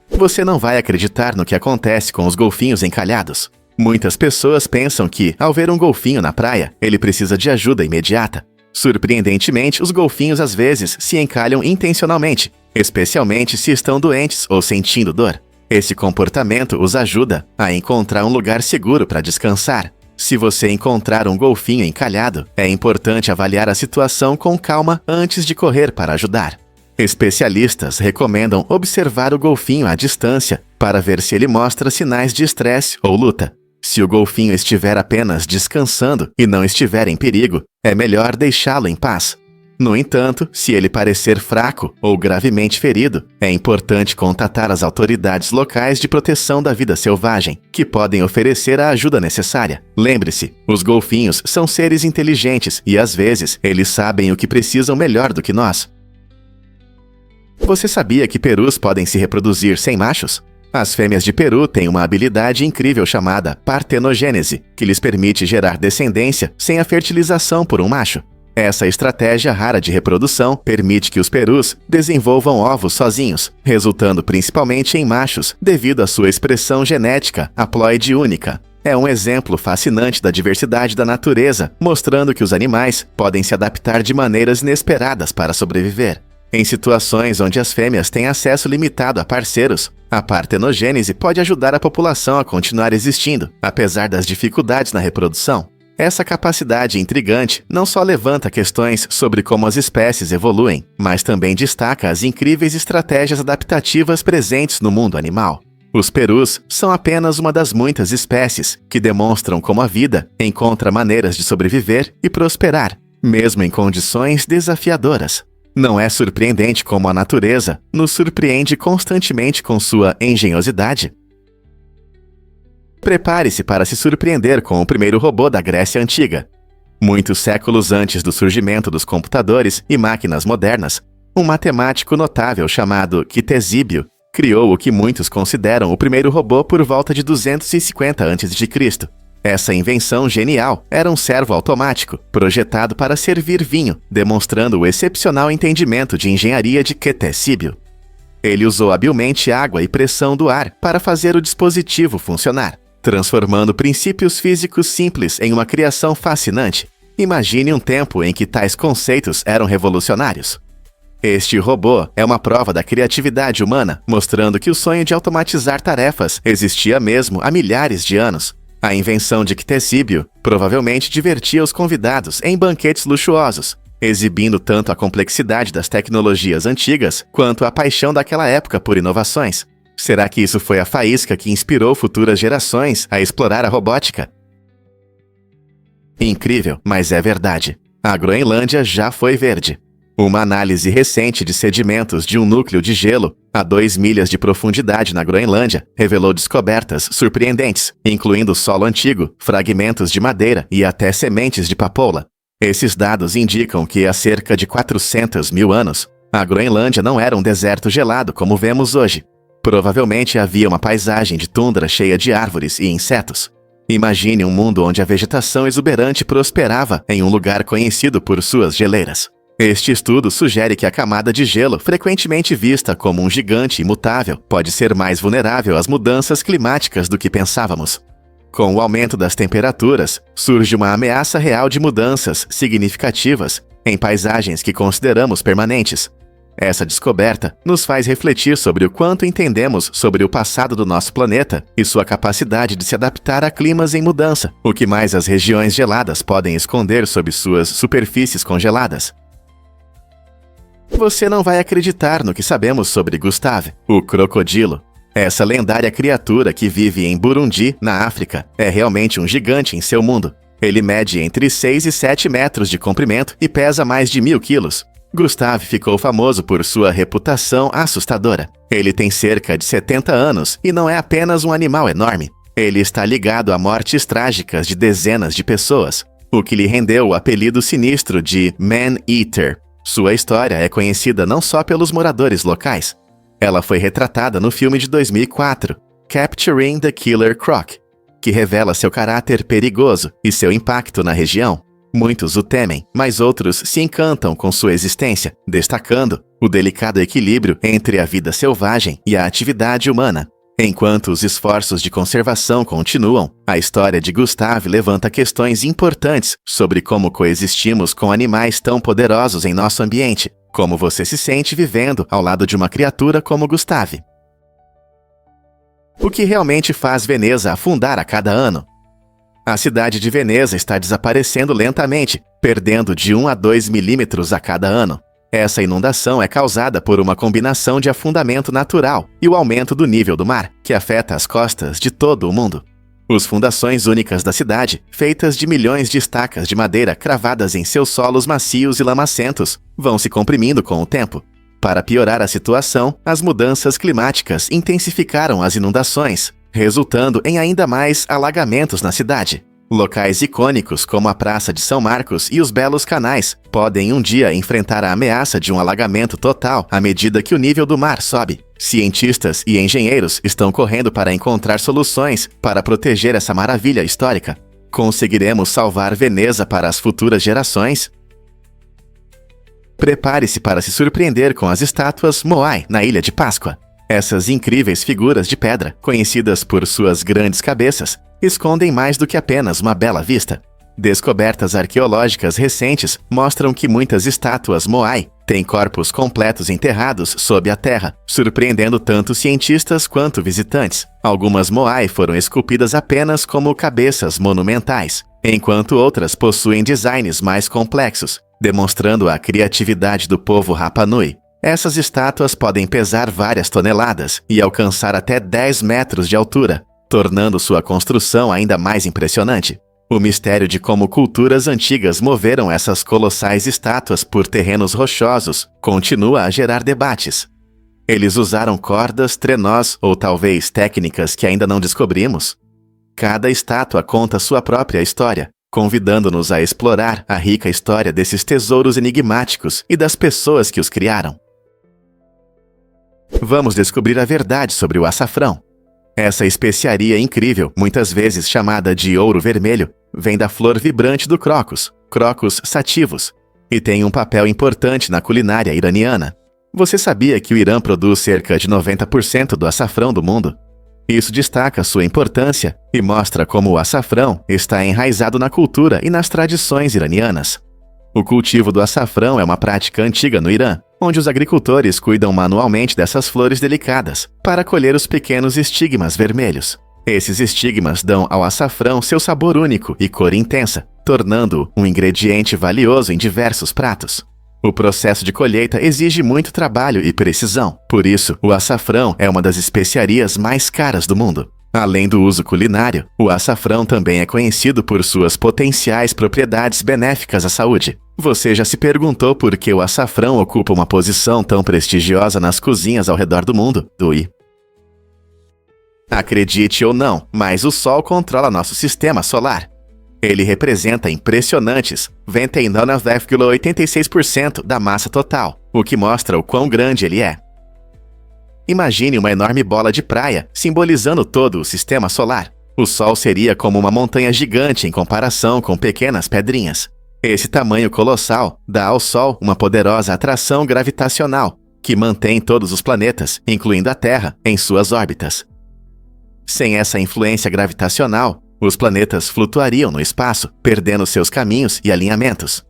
Você não vai acreditar no que acontece com os golfinhos encalhados. Muitas pessoas pensam que, ao ver um golfinho na praia, ele precisa de ajuda imediata. Surpreendentemente, os golfinhos às vezes se encalham intencionalmente, especialmente se estão doentes ou sentindo dor. Esse comportamento os ajuda a encontrar um lugar seguro para descansar. Se você encontrar um golfinho encalhado, é importante avaliar a situação com calma antes de correr para ajudar. Especialistas recomendam observar o golfinho à distância para ver se ele mostra sinais de estresse ou luta. Se o golfinho estiver apenas descansando e não estiver em perigo, é melhor deixá-lo em paz. No entanto, se ele parecer fraco ou gravemente ferido, é importante contatar as autoridades locais de proteção da vida selvagem, que podem oferecer a ajuda necessária. Lembre-se, os golfinhos são seres inteligentes e às vezes eles sabem o que precisam melhor do que nós. Você sabia que perus podem se reproduzir sem machos? As fêmeas de peru têm uma habilidade incrível chamada partenogênese, que lhes permite gerar descendência sem a fertilização por um macho. Essa estratégia rara de reprodução permite que os perus desenvolvam ovos sozinhos, resultando principalmente em machos, devido à sua expressão genética haploide única. É um exemplo fascinante da diversidade da natureza, mostrando que os animais podem se adaptar de maneiras inesperadas para sobreviver. Em situações onde as fêmeas têm acesso limitado a parceiros, a partenogênese pode ajudar a população a continuar existindo, apesar das dificuldades na reprodução. Essa capacidade intrigante não só levanta questões sobre como as espécies evoluem, mas também destaca as incríveis estratégias adaptativas presentes no mundo animal. Os perus são apenas uma das muitas espécies que demonstram como a vida encontra maneiras de sobreviver e prosperar, mesmo em condições desafiadoras. Não é surpreendente como a natureza nos surpreende constantemente com sua engenhosidade? Prepare-se para se surpreender com o primeiro robô da Grécia Antiga. Muitos séculos antes do surgimento dos computadores e máquinas modernas, um matemático notável chamado Ctesíbio criou o que muitos consideram o primeiro robô por volta de 250 a.C. Essa invenção genial era um servo automático, projetado para servir vinho, demonstrando o excepcional entendimento de engenharia de Ctesíbio. Ele usou habilmente água e pressão do ar para fazer o dispositivo funcionar, transformando princípios físicos simples em uma criação fascinante. Imagine um tempo em que tais conceitos eram revolucionários. Este robô é uma prova da criatividade humana, mostrando que o sonho de automatizar tarefas existia mesmo há milhares de anos. A invenção de Ctesíbio provavelmente divertia os convidados em banquetes luxuosos, exibindo tanto a complexidade das tecnologias antigas quanto a paixão daquela época por inovações. Será que isso foi a faísca que inspirou futuras gerações a explorar a robótica? Incrível, mas é verdade. A Groenlândia já foi verde. Uma análise recente de sedimentos de um núcleo de gelo a 2 milhas de profundidade na Groenlândia revelou descobertas surpreendentes, incluindo solo antigo, fragmentos de madeira e até sementes de papoula. Esses dados indicam que há cerca de 400 mil anos, a Groenlândia não era um deserto gelado como vemos hoje. Provavelmente havia uma paisagem de tundra cheia de árvores e insetos. Imagine um mundo onde a vegetação exuberante prosperava em um lugar conhecido por suas geleiras. Este estudo sugere que a camada de gelo, frequentemente vista como um gigante imutável, pode ser mais vulnerável às mudanças climáticas do que pensávamos. Com o aumento das temperaturas, surge uma ameaça real de mudanças significativas em paisagens que consideramos permanentes. Essa descoberta nos faz refletir sobre o quanto entendemos sobre o passado do nosso planeta e sua capacidade de se adaptar a climas em mudança, o que mais as regiões geladas podem esconder sob suas superfícies congeladas. Você não vai acreditar no que sabemos sobre Gustave, o crocodilo. Essa lendária criatura que vive em Burundi, na África, é realmente um gigante em seu mundo. Ele mede entre 6 e 7 metros de comprimento e pesa mais de 1.000 quilos. Gustave ficou famoso por sua reputação assustadora. Ele tem cerca de 70 anos e não é apenas um animal enorme. Ele está ligado a mortes trágicas de dezenas de pessoas, o que lhe rendeu o apelido sinistro de Man-Eater. Sua história é conhecida não só pelos moradores locais. Ela foi retratada no filme de 2004, Capturing the Killer Croc, que revela seu caráter perigoso e seu impacto na região. Muitos o temem, mas outros se encantam com sua existência, destacando o delicado equilíbrio entre a vida selvagem e a atividade humana. Enquanto os esforços de conservação continuam, a história de Gustave levanta questões importantes sobre como coexistimos com animais tão poderosos em nosso ambiente. Como você se sente vivendo ao lado de uma criatura como Gustave? O que realmente faz Veneza afundar a cada ano? A cidade de Veneza está desaparecendo lentamente, perdendo de 1 a 2 milímetros a cada ano. Essa inundação é causada por uma combinação de afundamento natural e o aumento do nível do mar, que afeta as costas de todo o mundo. As fundações únicas da cidade, feitas de milhões de estacas de madeira cravadas em seus solos macios e lamacentos, vão se comprimindo com o tempo. Para piorar a situação, as mudanças climáticas intensificaram as inundações, resultando em ainda mais alagamentos na cidade. Locais icônicos como a Praça de São Marcos e os belos canais podem um dia enfrentar a ameaça de um alagamento total à medida que o nível do mar sobe. Cientistas e engenheiros estão correndo para encontrar soluções para proteger essa maravilha histórica. Conseguiremos salvar Veneza para as futuras gerações? Prepare-se para se surpreender com as estátuas Moai na Ilha de Páscoa. Essas incríveis figuras de pedra, conhecidas por suas grandes cabeças, escondem mais do que apenas uma bela vista. Descobertas arqueológicas recentes mostram que muitas estátuas Moai têm corpos completos enterrados sob a terra, surpreendendo tanto cientistas quanto visitantes. Algumas Moai foram esculpidas apenas como cabeças monumentais, enquanto outras possuem designs mais complexos, demonstrando a criatividade do povo Rapa Nui. Essas estátuas podem pesar várias toneladas e alcançar até 10 metros de altura, tornando sua construção ainda mais impressionante. O mistério de como culturas antigas moveram essas colossais estátuas por terrenos rochosos continua a gerar debates. Eles usaram cordas, trenós ou talvez técnicas que ainda não descobrimos? Cada estátua conta sua própria história, convidando-nos a explorar a rica história desses tesouros enigmáticos e das pessoas que os criaram. Vamos descobrir a verdade sobre o açafrão. Essa especiaria incrível, muitas vezes chamada de ouro vermelho, vem da flor vibrante do crocus, Crocus sativus, e tem um papel importante na culinária iraniana. Você sabia que o Irã produz cerca de 90% do açafrão do mundo? Isso destaca sua importância e mostra como o açafrão está enraizado na cultura e nas tradições iranianas. O cultivo do açafrão é uma prática antiga no Irã, onde os agricultores cuidam manualmente dessas flores delicadas para colher os pequenos estigmas vermelhos. Esses estigmas dão ao açafrão seu sabor único e cor intensa, tornando-o um ingrediente valioso em diversos pratos. O processo de colheita exige muito trabalho e precisão, por isso o açafrão é uma das especiarias mais caras do mundo. Além do uso culinário, o açafrão também é conhecido por suas potenciais propriedades benéficas à saúde. Você já se perguntou por que o açafrão ocupa uma posição tão prestigiosa nas cozinhas ao redor do mundo, Dui? Acredite ou não, mas o Sol controla nosso sistema solar. Ele representa impressionantes 29,86% da massa total, o que mostra o quão grande ele é. Imagine uma enorme bola de praia, simbolizando todo o sistema solar. O Sol seria como uma montanha gigante em comparação com pequenas pedrinhas. Esse tamanho colossal dá ao Sol uma poderosa atração gravitacional, que mantém todos os planetas, incluindo a Terra, em suas órbitas. Sem essa influência gravitacional, os planetas flutuariam no espaço, perdendo seus caminhos e alinhamentos.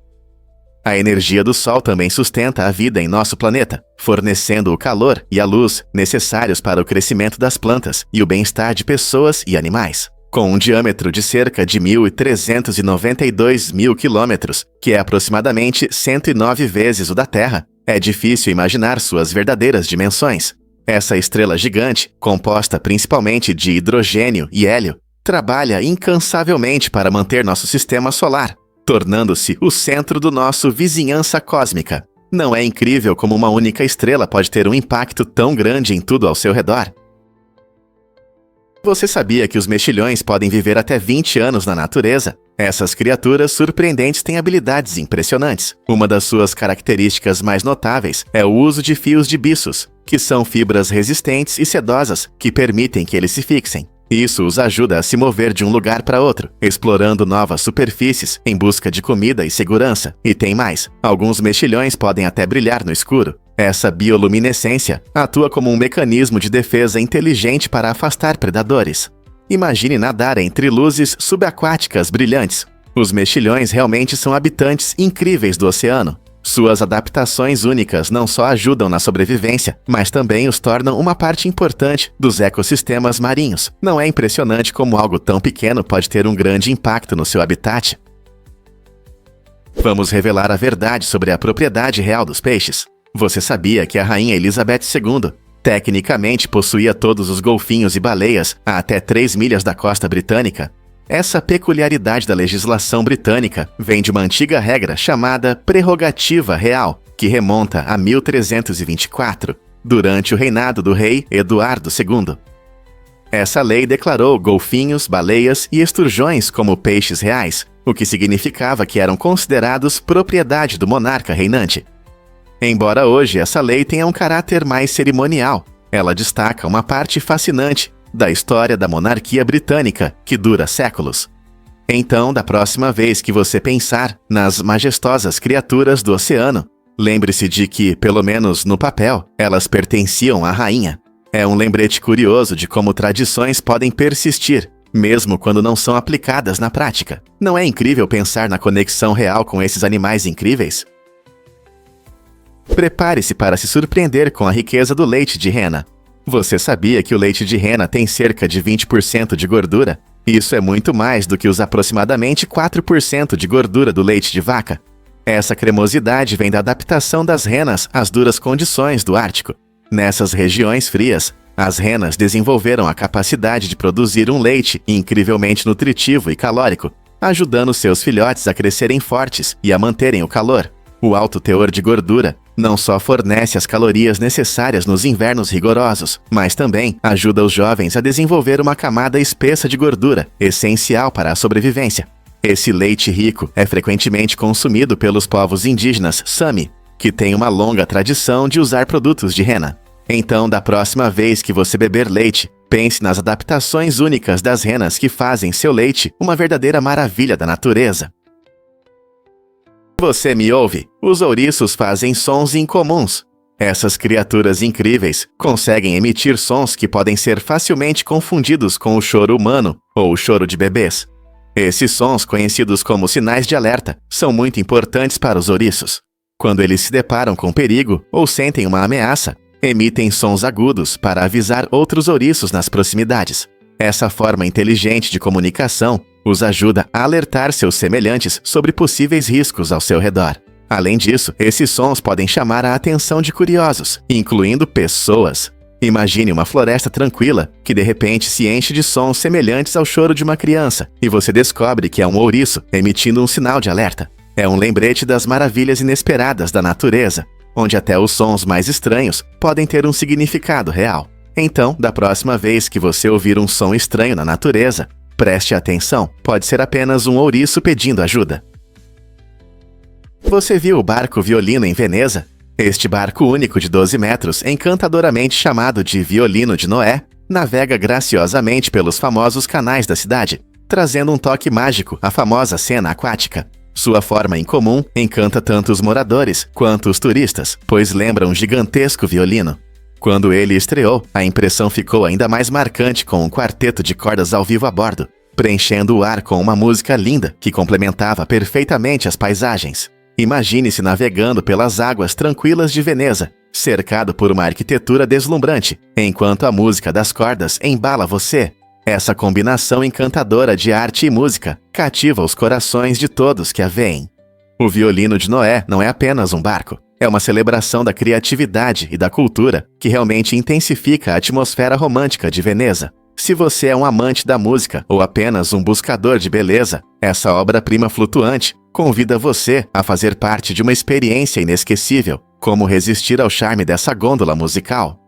A energia do Sol também sustenta a vida em nosso planeta, fornecendo o calor e a luz necessários para o crescimento das plantas e o bem-estar de pessoas e animais. Com um diâmetro de cerca de 1.392 mil quilômetros, que é aproximadamente 109 vezes o da Terra, é difícil imaginar suas verdadeiras dimensões. Essa estrela gigante, composta principalmente de hidrogênio e hélio, trabalha incansavelmente para manter nosso sistema solar, tornando-se o centro do nosso vizinhança cósmica. Não é incrível como uma única estrela pode ter um impacto tão grande em tudo ao seu redor? Você sabia que os mexilhões podem viver até 20 anos na natureza? Essas criaturas surpreendentes têm habilidades impressionantes. Uma das suas características mais notáveis é o uso de fios de biços, que são fibras resistentes e sedosas que permitem que eles se fixem. Isso os ajuda a se mover de um lugar para outro, explorando novas superfícies em busca de comida e segurança. E tem mais, alguns mexilhões podem até brilhar no escuro. Essa bioluminescência atua como um mecanismo de defesa inteligente para afastar predadores. Imagine nadar entre luzes subaquáticas brilhantes. Os mexilhões realmente são habitantes incríveis do oceano. Suas adaptações únicas não só ajudam na sobrevivência, mas também os tornam uma parte importante dos ecossistemas marinhos. Não é impressionante como algo tão pequeno pode ter um grande impacto no seu habitat? Vamos revelar a verdade sobre a propriedade real dos peixes. Você sabia que a Rainha Elizabeth II, tecnicamente, possuía todos os golfinhos e baleias a até 3 milhas da costa britânica? Essa peculiaridade da legislação britânica vem de uma antiga regra chamada Prerrogativa Real, que remonta a 1324, durante o reinado do rei Eduardo II. Essa lei declarou golfinhos, baleias e esturjões como peixes reais, o que significava que eram considerados propriedade do monarca reinante. Embora hoje essa lei tenha um caráter mais cerimonial, ela destaca uma parte fascinante da história da monarquia britânica, que dura séculos. Então, da próxima vez que você pensar nas majestosas criaturas do oceano, lembre-se de que, pelo menos no papel, elas pertenciam à rainha. É um lembrete curioso de como tradições podem persistir, mesmo quando não são aplicadas na prática. Não é incrível pensar na conexão real com esses animais incríveis? Prepare-se para se surpreender com a riqueza do leite de rena. Você sabia que o leite de rena tem cerca de 20% de gordura? Isso é muito mais do que os aproximadamente 4% de gordura do leite de vaca. Essa cremosidade vem da adaptação das renas às duras condições do Ártico. Nessas regiões frias, as renas desenvolveram a capacidade de produzir um leite incrivelmente nutritivo e calórico, ajudando seus filhotes a crescerem fortes e a manterem o calor. O alto teor de gordura não só fornece as calorias necessárias nos invernos rigorosos, mas também ajuda os jovens a desenvolver uma camada espessa de gordura, essencial para a sobrevivência. Esse leite rico é frequentemente consumido pelos povos indígenas Sami, que têm uma longa tradição de usar produtos de rena. Então, da próxima vez que você beber leite, pense nas adaptações únicas das renas que fazem seu leite uma verdadeira maravilha da natureza. Você me ouve? Os ouriços fazem sons incomuns. Essas criaturas incríveis conseguem emitir sons que podem ser facilmente confundidos com o choro humano ou o choro de bebês. Esses sons, conhecidos como sinais de alerta, são muito importantes para os ouriços. Quando eles se deparam com perigo ou sentem uma ameaça, emitem sons agudos para avisar outros ouriços nas proximidades. Essa forma inteligente de comunicação os ajuda a alertar seus semelhantes sobre possíveis riscos ao seu redor. Além disso, esses sons podem chamar a atenção de curiosos, incluindo pessoas. Imagine uma floresta tranquila que de repente se enche de sons semelhantes ao choro de uma criança e você descobre que é um ouriço emitindo um sinal de alerta. É um lembrete das maravilhas inesperadas da natureza, onde até os sons mais estranhos podem ter um significado real. Então, da próxima vez que você ouvir um som estranho na natureza, preste atenção, pode ser apenas um ouriço pedindo ajuda. Você viu o barco Violino em Veneza? Este barco único de 12 metros, encantadoramente chamado de Violino de Noé, navega graciosamente pelos famosos canais da cidade, trazendo um toque mágico à famosa cena aquática. Sua forma incomum encanta tanto os moradores quanto os turistas, pois lembra um gigantesco violino. Quando ele estreou, a impressão ficou ainda mais marcante com um quarteto de cordas ao vivo a bordo, preenchendo o ar com uma música linda que complementava perfeitamente as paisagens. Imagine-se navegando pelas águas tranquilas de Veneza, cercado por uma arquitetura deslumbrante, enquanto a música das cordas embala você. Essa combinação encantadora de arte e música cativa os corações de todos que a veem. O violino de Noé não é apenas um barco, é uma celebração da criatividade e da cultura que realmente intensifica a atmosfera romântica de Veneza. Se você é um amante da música ou apenas um buscador de beleza, essa obra-prima flutuante convida você a fazer parte de uma experiência inesquecível. Como resistir ao charme dessa gôndola musical?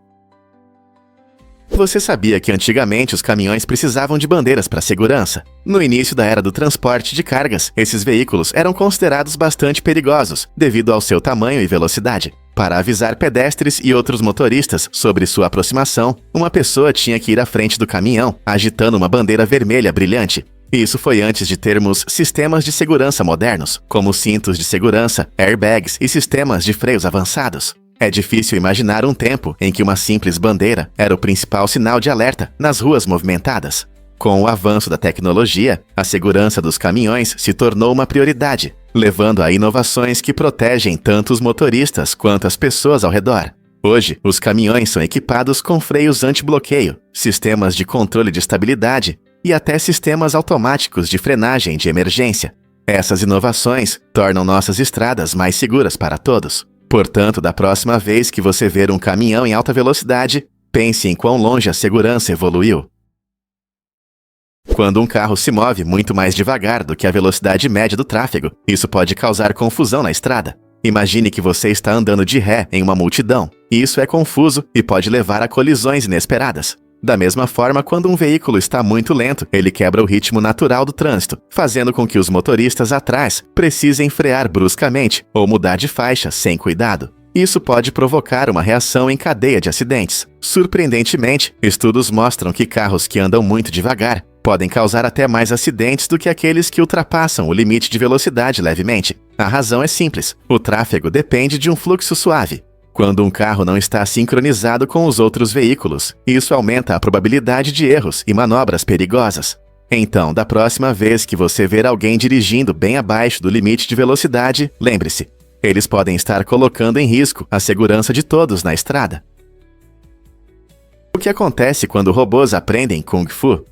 Você sabia que antigamente os caminhões precisavam de bandeiras para segurança? No início da era do transporte de cargas, esses veículos eram considerados bastante perigosos devido ao seu tamanho e velocidade. Para avisar pedestres e outros motoristas sobre sua aproximação, uma pessoa tinha que ir à frente do caminhão, agitando uma bandeira vermelha brilhante. Isso foi antes de termos sistemas de segurança modernos, como cintos de segurança, airbags e sistemas de freios avançados. É difícil imaginar um tempo em que uma simples bandeira era o principal sinal de alerta nas ruas movimentadas. Com o avanço da tecnologia, a segurança dos caminhões se tornou uma prioridade, levando a inovações que protegem tanto os motoristas quanto as pessoas ao redor. Hoje, os caminhões são equipados com freios anti-bloqueio, sistemas de controle de estabilidade e até sistemas automáticos de frenagem de emergência. Essas inovações tornam nossas estradas mais seguras para todos. Portanto, da próxima vez que você ver um caminhão em alta velocidade, pense em quão longe a segurança evoluiu. Quando um carro se move muito mais devagar do que a velocidade média do tráfego, isso pode causar confusão na estrada. Imagine que você está andando de ré em uma multidão. Isso é confuso e pode levar a colisões inesperadas. Da mesma forma, quando um veículo está muito lento, ele quebra o ritmo natural do trânsito, fazendo com que os motoristas atrás precisem frear bruscamente ou mudar de faixa sem cuidado. Isso pode provocar uma reação em cadeia de acidentes. Surpreendentemente, estudos mostram que carros que andam muito devagar podem causar até mais acidentes do que aqueles que ultrapassam o limite de velocidade levemente. A razão é simples: o tráfego depende de um fluxo suave. Quando um carro não está sincronizado com os outros veículos, isso aumenta a probabilidade de erros e manobras perigosas. Então, da próxima vez que você ver alguém dirigindo bem abaixo do limite de velocidade, lembre-se, eles podem estar colocando em risco a segurança de todos na estrada. O que acontece quando robôs aprendem Kung Fu?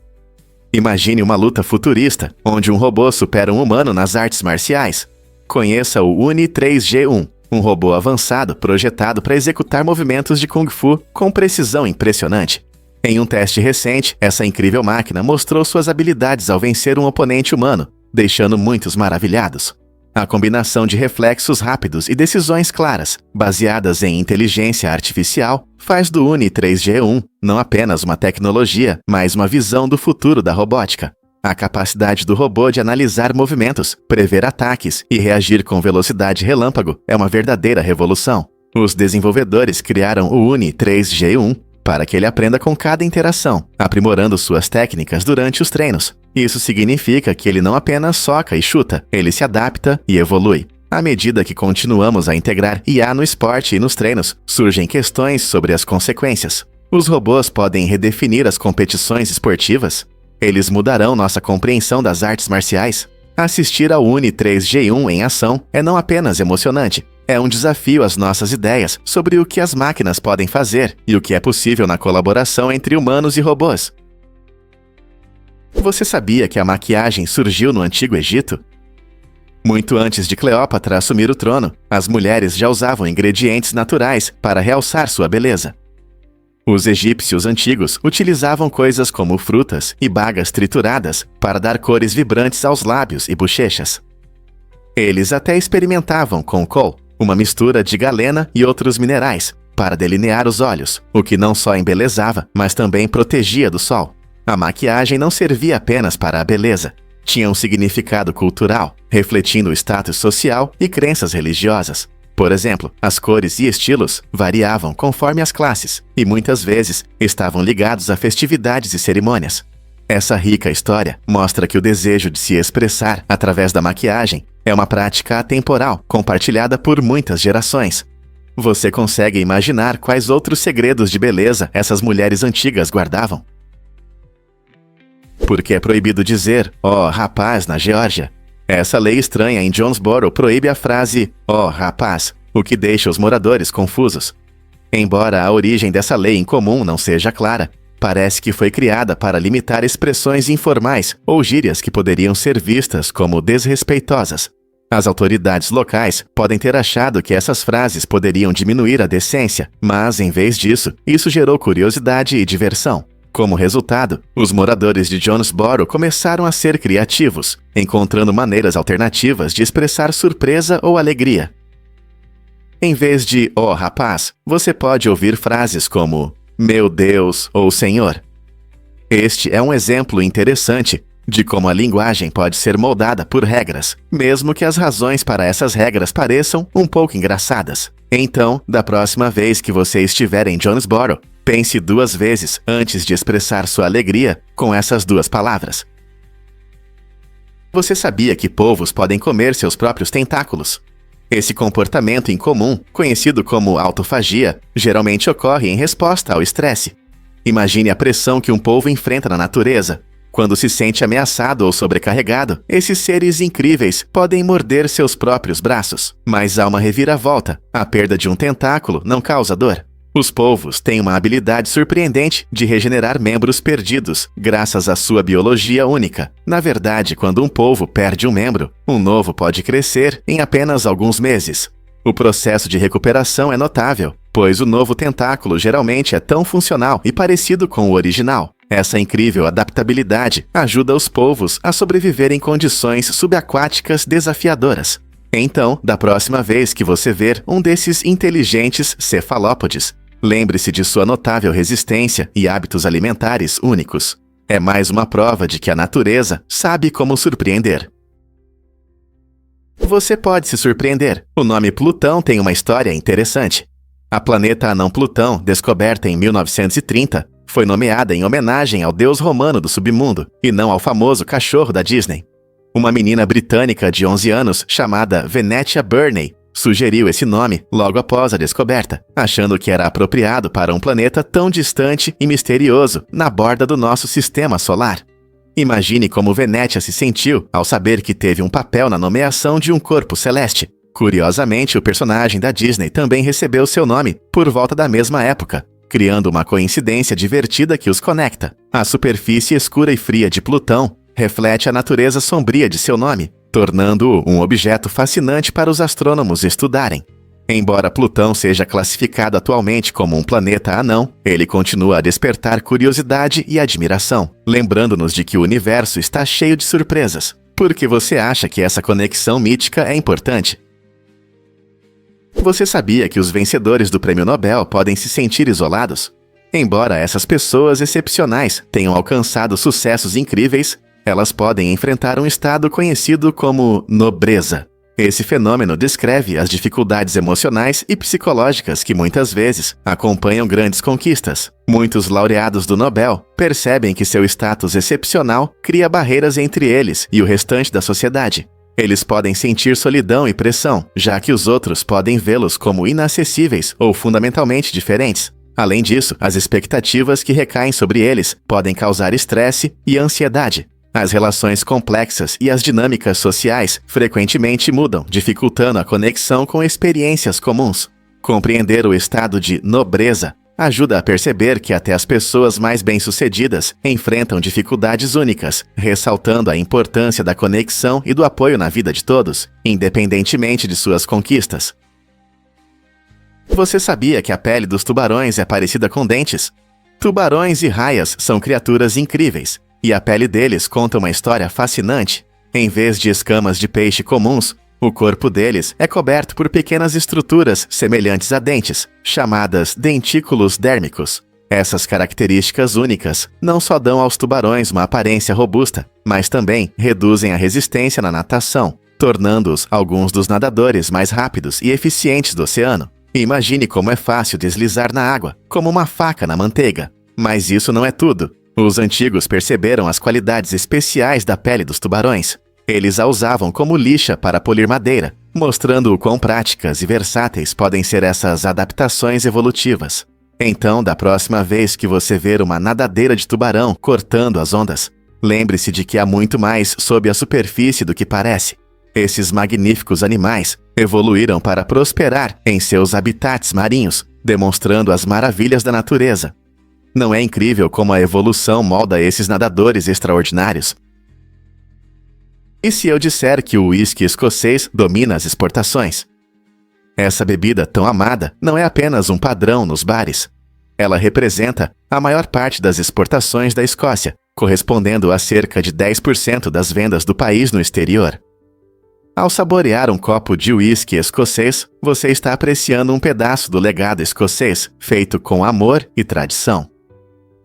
Imagine uma luta futurista, onde um robô supera um humano nas artes marciais. Conheça o Uni 3G1. Um robô avançado projetado para executar movimentos de Kung Fu com precisão impressionante. Em um teste recente, essa incrível máquina mostrou suas habilidades ao vencer um oponente humano, deixando muitos maravilhados. A combinação de reflexos rápidos e decisões claras, baseadas em inteligência artificial, faz do Uni 3G1 não apenas uma tecnologia, mas uma visão do futuro da robótica. A capacidade do robô de analisar movimentos, prever ataques e reagir com velocidade relâmpago é uma verdadeira revolução. Os desenvolvedores criaram o Uni 3G1 para que ele aprenda com cada interação, aprimorando suas técnicas durante os treinos. Isso significa que ele não apenas soca e chuta, ele se adapta e evolui. À medida que continuamos a integrar IA no esporte e nos treinos, surgem questões sobre as consequências. Os robôs podem redefinir as competições esportivas? Eles mudarão nossa compreensão das artes marciais? Assistir ao Uni 3G1 em ação é não apenas emocionante, é um desafio às nossas ideias sobre o que as máquinas podem fazer e o que é possível na colaboração entre humanos e robôs. Você sabia que a maquiagem surgiu no Antigo Egito? Muito antes de Cleópatra assumir o trono, as mulheres já usavam ingredientes naturais para realçar sua beleza. Os egípcios antigos utilizavam coisas como frutas e bagas trituradas para dar cores vibrantes aos lábios e bochechas. Eles até experimentavam com kohl, uma mistura de galena e outros minerais, para delinear os olhos, o que não só embelezava, mas também protegia do sol. A maquiagem não servia apenas para a beleza. Tinha um significado cultural, refletindo o status social e crenças religiosas. Por exemplo, as cores e estilos variavam conforme as classes e muitas vezes estavam ligados a festividades e cerimônias. Essa rica história mostra que o desejo de se expressar através da maquiagem é uma prática atemporal, compartilhada por muitas gerações. Você consegue imaginar quais outros segredos de beleza essas mulheres antigas guardavam? Por que é proibido dizer, "Oh, rapaz", na Geórgia? Essa lei estranha em Jonesboro proíbe a frase "ó, rapaz", o que deixa os moradores confusos. Embora a origem dessa lei incomum não seja clara, parece que foi criada para limitar expressões informais ou gírias que poderiam ser vistas como desrespeitosas. As autoridades locais podem ter achado que essas frases poderiam diminuir a decência, mas, em vez disso, isso gerou curiosidade e diversão. Como resultado, os moradores de Jonesboro começaram a ser criativos, encontrando maneiras alternativas de expressar surpresa ou alegria. Em vez de "ó, rapaz", você pode ouvir frases como "meu Deus" ou "Senhor". Este é um exemplo interessante de como a linguagem pode ser moldada por regras, mesmo que as razões para essas regras pareçam um pouco engraçadas. Então, da próxima vez que você estiver em Jonesboro, pense 2 vezes antes de expressar sua alegria com essas 2 palavras. Você sabia que polvos podem comer seus próprios tentáculos? Esse comportamento incomum, conhecido como autofagia, geralmente ocorre em resposta ao estresse. Imagine a pressão que um polvo enfrenta na natureza. Quando se sente ameaçado ou sobrecarregado, esses seres incríveis podem morder seus próprios braços. Mas há uma reviravolta: a perda de um tentáculo não causa dor. Os polvos têm uma habilidade surpreendente de regenerar membros perdidos, graças à sua biologia única. Na verdade, quando um polvo perde um membro, um novo pode crescer em apenas alguns meses. O processo de recuperação é notável, pois o novo tentáculo geralmente é tão funcional e parecido com o original. Essa incrível adaptabilidade ajuda os polvos a sobreviver em condições subaquáticas desafiadoras. Então, da próxima vez que você ver um desses inteligentes cefalópodes, lembre-se de sua notável resistência e hábitos alimentares únicos. É mais uma prova de que a natureza sabe como surpreender. Você pode se surpreender. O nome Plutão tem uma história interessante. A planeta anã Plutão, descoberta em 1930, foi nomeada em homenagem ao deus romano do submundo, e não ao famoso cachorro da Disney. Uma menina britânica de 11 anos, chamada Venetia Burney, sugeriu esse nome logo após a descoberta, achando que era apropriado para um planeta tão distante e misterioso na borda do nosso sistema solar. Imagine como Venetia se sentiu ao saber que teve um papel na nomeação de um corpo celeste. Curiosamente, o personagem da Disney também recebeu seu nome por volta da mesma época, criando uma coincidência divertida que os conecta. A superfície escura e fria de Plutão reflete a natureza sombria de seu nome, tornando-o um objeto fascinante para os astrônomos estudarem. Embora Plutão seja classificado atualmente como um planeta anão, ele continua a despertar curiosidade e admiração, lembrando-nos de que o universo está cheio de surpresas. Por que você acha que essa conexão mítica é importante? Você sabia que os vencedores do Prêmio Nobel podem se sentir isolados? Embora essas pessoas excepcionais tenham alcançado sucessos incríveis, elas podem enfrentar um estado conhecido como nobreza. Esse fenômeno descreve as dificuldades emocionais e psicológicas que muitas vezes acompanham grandes conquistas. Muitos laureados do Nobel percebem que seu status excepcional cria barreiras entre eles e o restante da sociedade. Eles podem sentir solidão e pressão, já que os outros podem vê-los como inacessíveis ou fundamentalmente diferentes. Além disso, as expectativas que recaem sobre eles podem causar estresse e ansiedade. As relações complexas e as dinâmicas sociais frequentemente mudam, dificultando a conexão com experiências comuns. Compreender o estado de nobreza ajuda a perceber que até as pessoas mais bem-sucedidas enfrentam dificuldades únicas, ressaltando a importância da conexão e do apoio na vida de todos, independentemente de suas conquistas. Você sabia que a pele dos tubarões é parecida com dentes? Tubarões e raias são criaturas incríveis, e a pele deles conta uma história fascinante. Em vez de escamas de peixe comuns, o corpo deles é coberto por pequenas estruturas semelhantes a dentes, chamadas dentículos dérmicos. Essas características únicas não só dão aos tubarões uma aparência robusta, mas também reduzem a resistência na natação, tornando-os alguns dos nadadores mais rápidos e eficientes do oceano. Imagine como é fácil deslizar na água, como uma faca na manteiga. Mas isso não é tudo. Os antigos perceberam as qualidades especiais da pele dos tubarões. Eles a usavam como lixa para polir madeira, mostrando o quão práticas e versáteis podem ser essas adaptações evolutivas. Então, da próxima vez que você ver uma nadadeira de tubarão cortando as ondas, Lembre-se de que há muito mais sob a superfície do que parece. Esses magníficos animais evoluíram para prosperar em seus habitats marinhos, demonstrando as maravilhas da natureza. Não é incrível como a evolução molda esses nadadores extraordinários? E se eu disser que o uísque escocês domina as exportações? Essa bebida tão amada não é apenas um padrão nos bares. Ela representa a maior parte das exportações da Escócia, correspondendo a cerca de 10% das vendas do país no exterior. Ao saborear um copo de uísque escocês, você está apreciando um pedaço do legado escocês, feito com amor e tradição.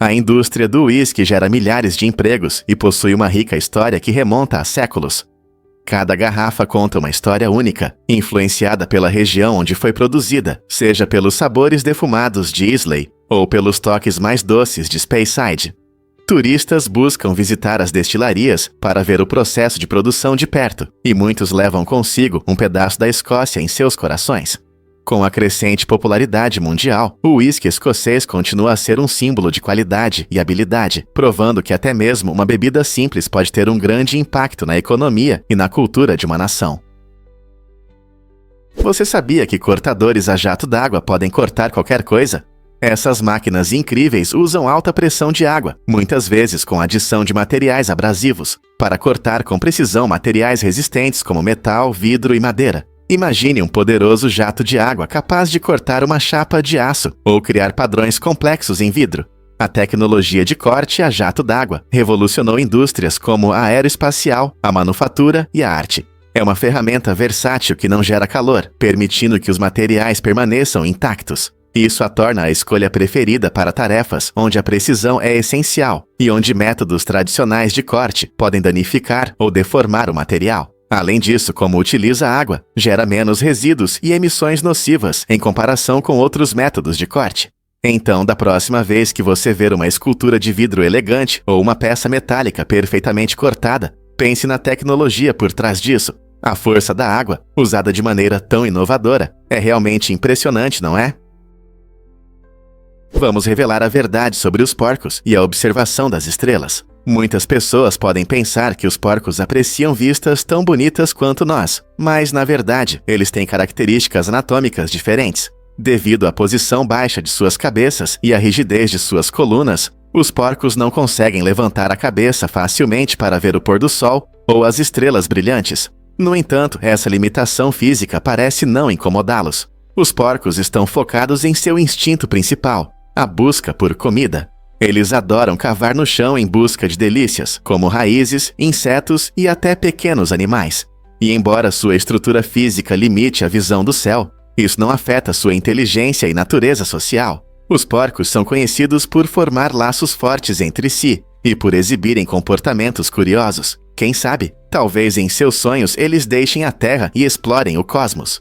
A indústria do uísque gera milhares de empregos e possui uma rica história que remonta a séculos. Cada garrafa conta uma história única, influenciada pela região onde foi produzida, seja pelos sabores defumados de Islay ou pelos toques mais doces de Speyside. Turistas buscam visitar as destilarias para ver o processo de produção de perto, e muitos levam consigo um pedaço da Escócia em seus corações. Com a crescente popularidade mundial, o uísque escocês continua a ser um símbolo de qualidade e habilidade, provando que até mesmo uma bebida simples pode ter um grande impacto na economia e na cultura de uma nação. Você sabia que cortadores a jato d'água podem cortar qualquer coisa? Essas máquinas incríveis usam alta pressão de água, muitas vezes com adição de materiais abrasivos, para cortar com precisão materiais resistentes como metal, vidro e madeira. Imagine um poderoso jato de água capaz de cortar uma chapa de aço ou criar padrões complexos em vidro. A tecnologia de corte a jato d'água revolucionou indústrias como a aeroespacial, a manufatura e a arte. É uma ferramenta versátil que não gera calor, permitindo que os materiais permaneçam intactos. Isso a torna a escolha preferida para tarefas onde a precisão é essencial e onde métodos tradicionais de corte podem danificar ou deformar o material. Além disso, como utiliza água, gera menos resíduos e emissões nocivas em comparação com outros métodos de corte. Então, da próxima vez que você ver uma escultura de vidro elegante ou uma peça metálica perfeitamente cortada, pense na tecnologia por trás disso. A força da água, usada de maneira tão inovadora, é realmente impressionante, não é? Vamos revelar a verdade sobre os porcos e a observação das estrelas. Muitas pessoas podem pensar que os porcos apreciam vistas tão bonitas quanto nós, mas, na verdade, eles têm características anatômicas diferentes. Devido à posição baixa de suas cabeças e à rigidez de suas colunas, os porcos não conseguem levantar a cabeça facilmente para ver o pôr do sol ou as estrelas brilhantes. No entanto, essa limitação física parece não incomodá-los. Os porcos estão focados em seu instinto principal, a busca por comida. Eles adoram cavar no chão em busca de delícias, como raízes, insetos e até pequenos animais. E embora sua estrutura física limite a visão do céu, isso não afeta sua inteligência e natureza social. Os porcos são conhecidos por formar laços fortes entre si e por exibirem comportamentos curiosos. Quem sabe, talvez em seus sonhos eles deixem a Terra e explorem o cosmos.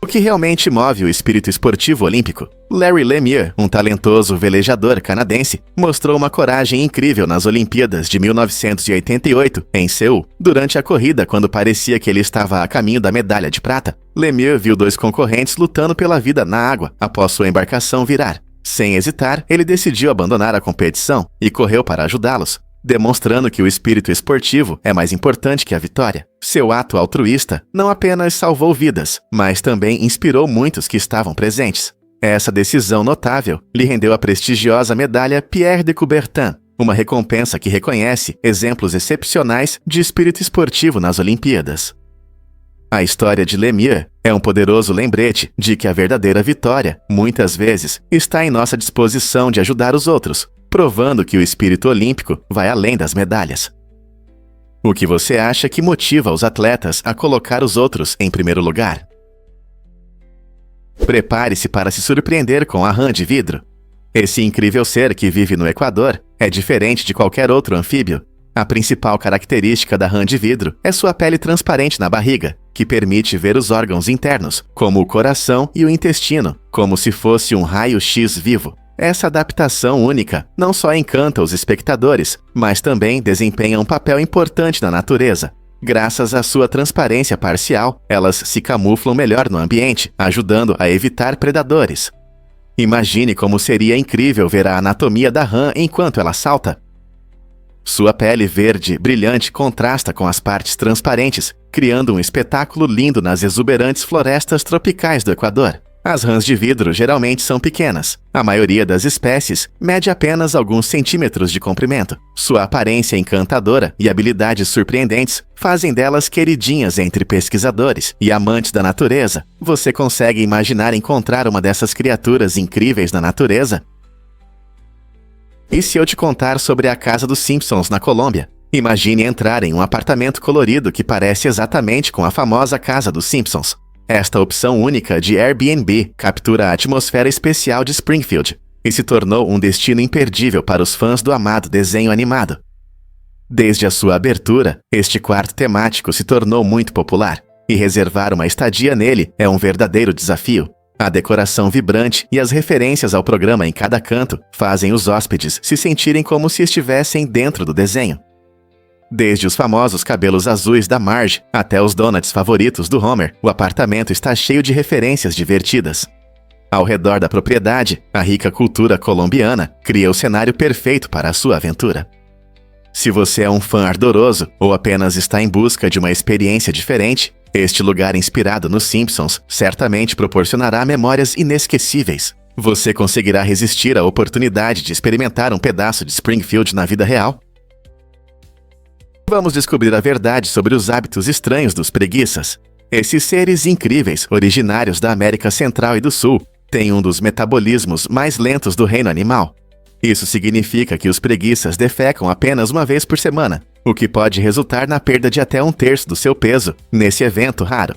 O que realmente move o espírito esportivo olímpico? Larry Lemieux, um talentoso velejador canadense, mostrou uma coragem incrível nas Olimpíadas de 1988, em Seul. Durante a corrida, quando parecia que ele estava a caminho da medalha de prata, Lemieux viu dois concorrentes lutando pela vida na água após sua embarcação virar. Sem hesitar, ele decidiu abandonar a competição e correu para ajudá-los, demonstrando que o espírito esportivo é mais importante que a vitória. Seu ato altruísta não apenas salvou vidas, mas também inspirou muitos que estavam presentes. Essa decisão notável lhe rendeu a prestigiosa medalha Pierre de Coubertin, uma recompensa que reconhece exemplos excepcionais de espírito esportivo nas Olimpíadas. A história de Lemieux é um poderoso lembrete de que a verdadeira vitória, muitas vezes, está em nossa disposição de ajudar os outros, provando que o espírito olímpico vai além das medalhas. O que você acha que motiva os atletas a colocar os outros em primeiro lugar? Prepare-se para se surpreender com a rã de vidro. Esse incrível ser que vive no Equador é diferente de qualquer outro anfíbio. A principal característica da rã de vidro é sua pele transparente na barriga, que permite ver os órgãos internos, como o coração e o intestino, como se fosse um raio-x vivo. Essa adaptação única não só encanta os espectadores, mas também desempenha um papel importante na natureza. Graças à sua transparência parcial, elas se camuflam melhor no ambiente, ajudando a evitar predadores. Imagine como seria incrível ver a anatomia da rã enquanto ela salta. Sua pele verde brilhante contrasta com as partes transparentes, criando um espetáculo lindo nas exuberantes florestas tropicais do Equador. As rãs de vidro geralmente são pequenas. A maioria das espécies mede apenas alguns centímetros de comprimento. Sua aparência encantadora e habilidades surpreendentes fazem delas queridinhas entre pesquisadores e amantes da natureza. Você consegue imaginar encontrar uma dessas criaturas incríveis na natureza? E se eu te contar sobre a casa dos Simpsons na Colômbia? Imagine entrar em um apartamento colorido que parece exatamente com a famosa casa dos Simpsons. Esta opção única de Airbnb captura a atmosfera especial de Springfield e se tornou um destino imperdível para os fãs do amado desenho animado. Desde a sua abertura, este quarto temático se tornou muito popular, e reservar uma estadia nele é um verdadeiro desafio. A decoração vibrante e as referências ao programa em cada canto fazem os hóspedes se sentirem como se estivessem dentro do desenho. Desde os famosos cabelos azuis da Marge até os donuts favoritos do Homer, o apartamento está cheio de referências divertidas. Ao redor da propriedade, a rica cultura colombiana cria o cenário perfeito para a sua aventura. Se você é um fã ardoroso ou apenas está em busca de uma experiência diferente, este lugar inspirado nos Simpsons certamente proporcionará memórias inesquecíveis. Você conseguirá resistir à oportunidade de experimentar um pedaço de Springfield na vida real? Vamos descobrir a verdade sobre os hábitos estranhos dos preguiças. Esses seres incríveis, originários da América Central e do Sul, têm um dos metabolismos mais lentos do reino animal. Isso significa que os preguiças defecam apenas uma vez por semana, o que pode resultar na perda de até 1/3 do seu peso nesse evento raro.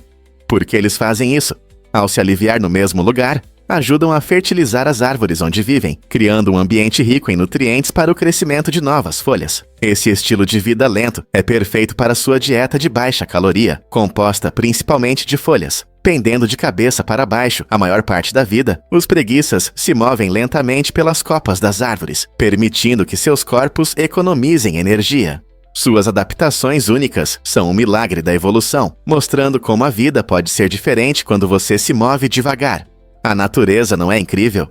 Por que eles fazem isso? Ao se aliviar no mesmo lugar, ajudam a fertilizar as árvores onde vivem, criando um ambiente rico em nutrientes para o crescimento de novas folhas. Esse estilo de vida lento é perfeito para sua dieta de baixa caloria, composta principalmente de folhas. Pendendo de cabeça para baixo a maior parte da vida, os preguiças se movem lentamente pelas copas das árvores, permitindo que seus corpos economizem energia. Suas adaptações únicas são um milagre da evolução, mostrando como a vida pode ser diferente quando você se move devagar. A natureza não é incrível?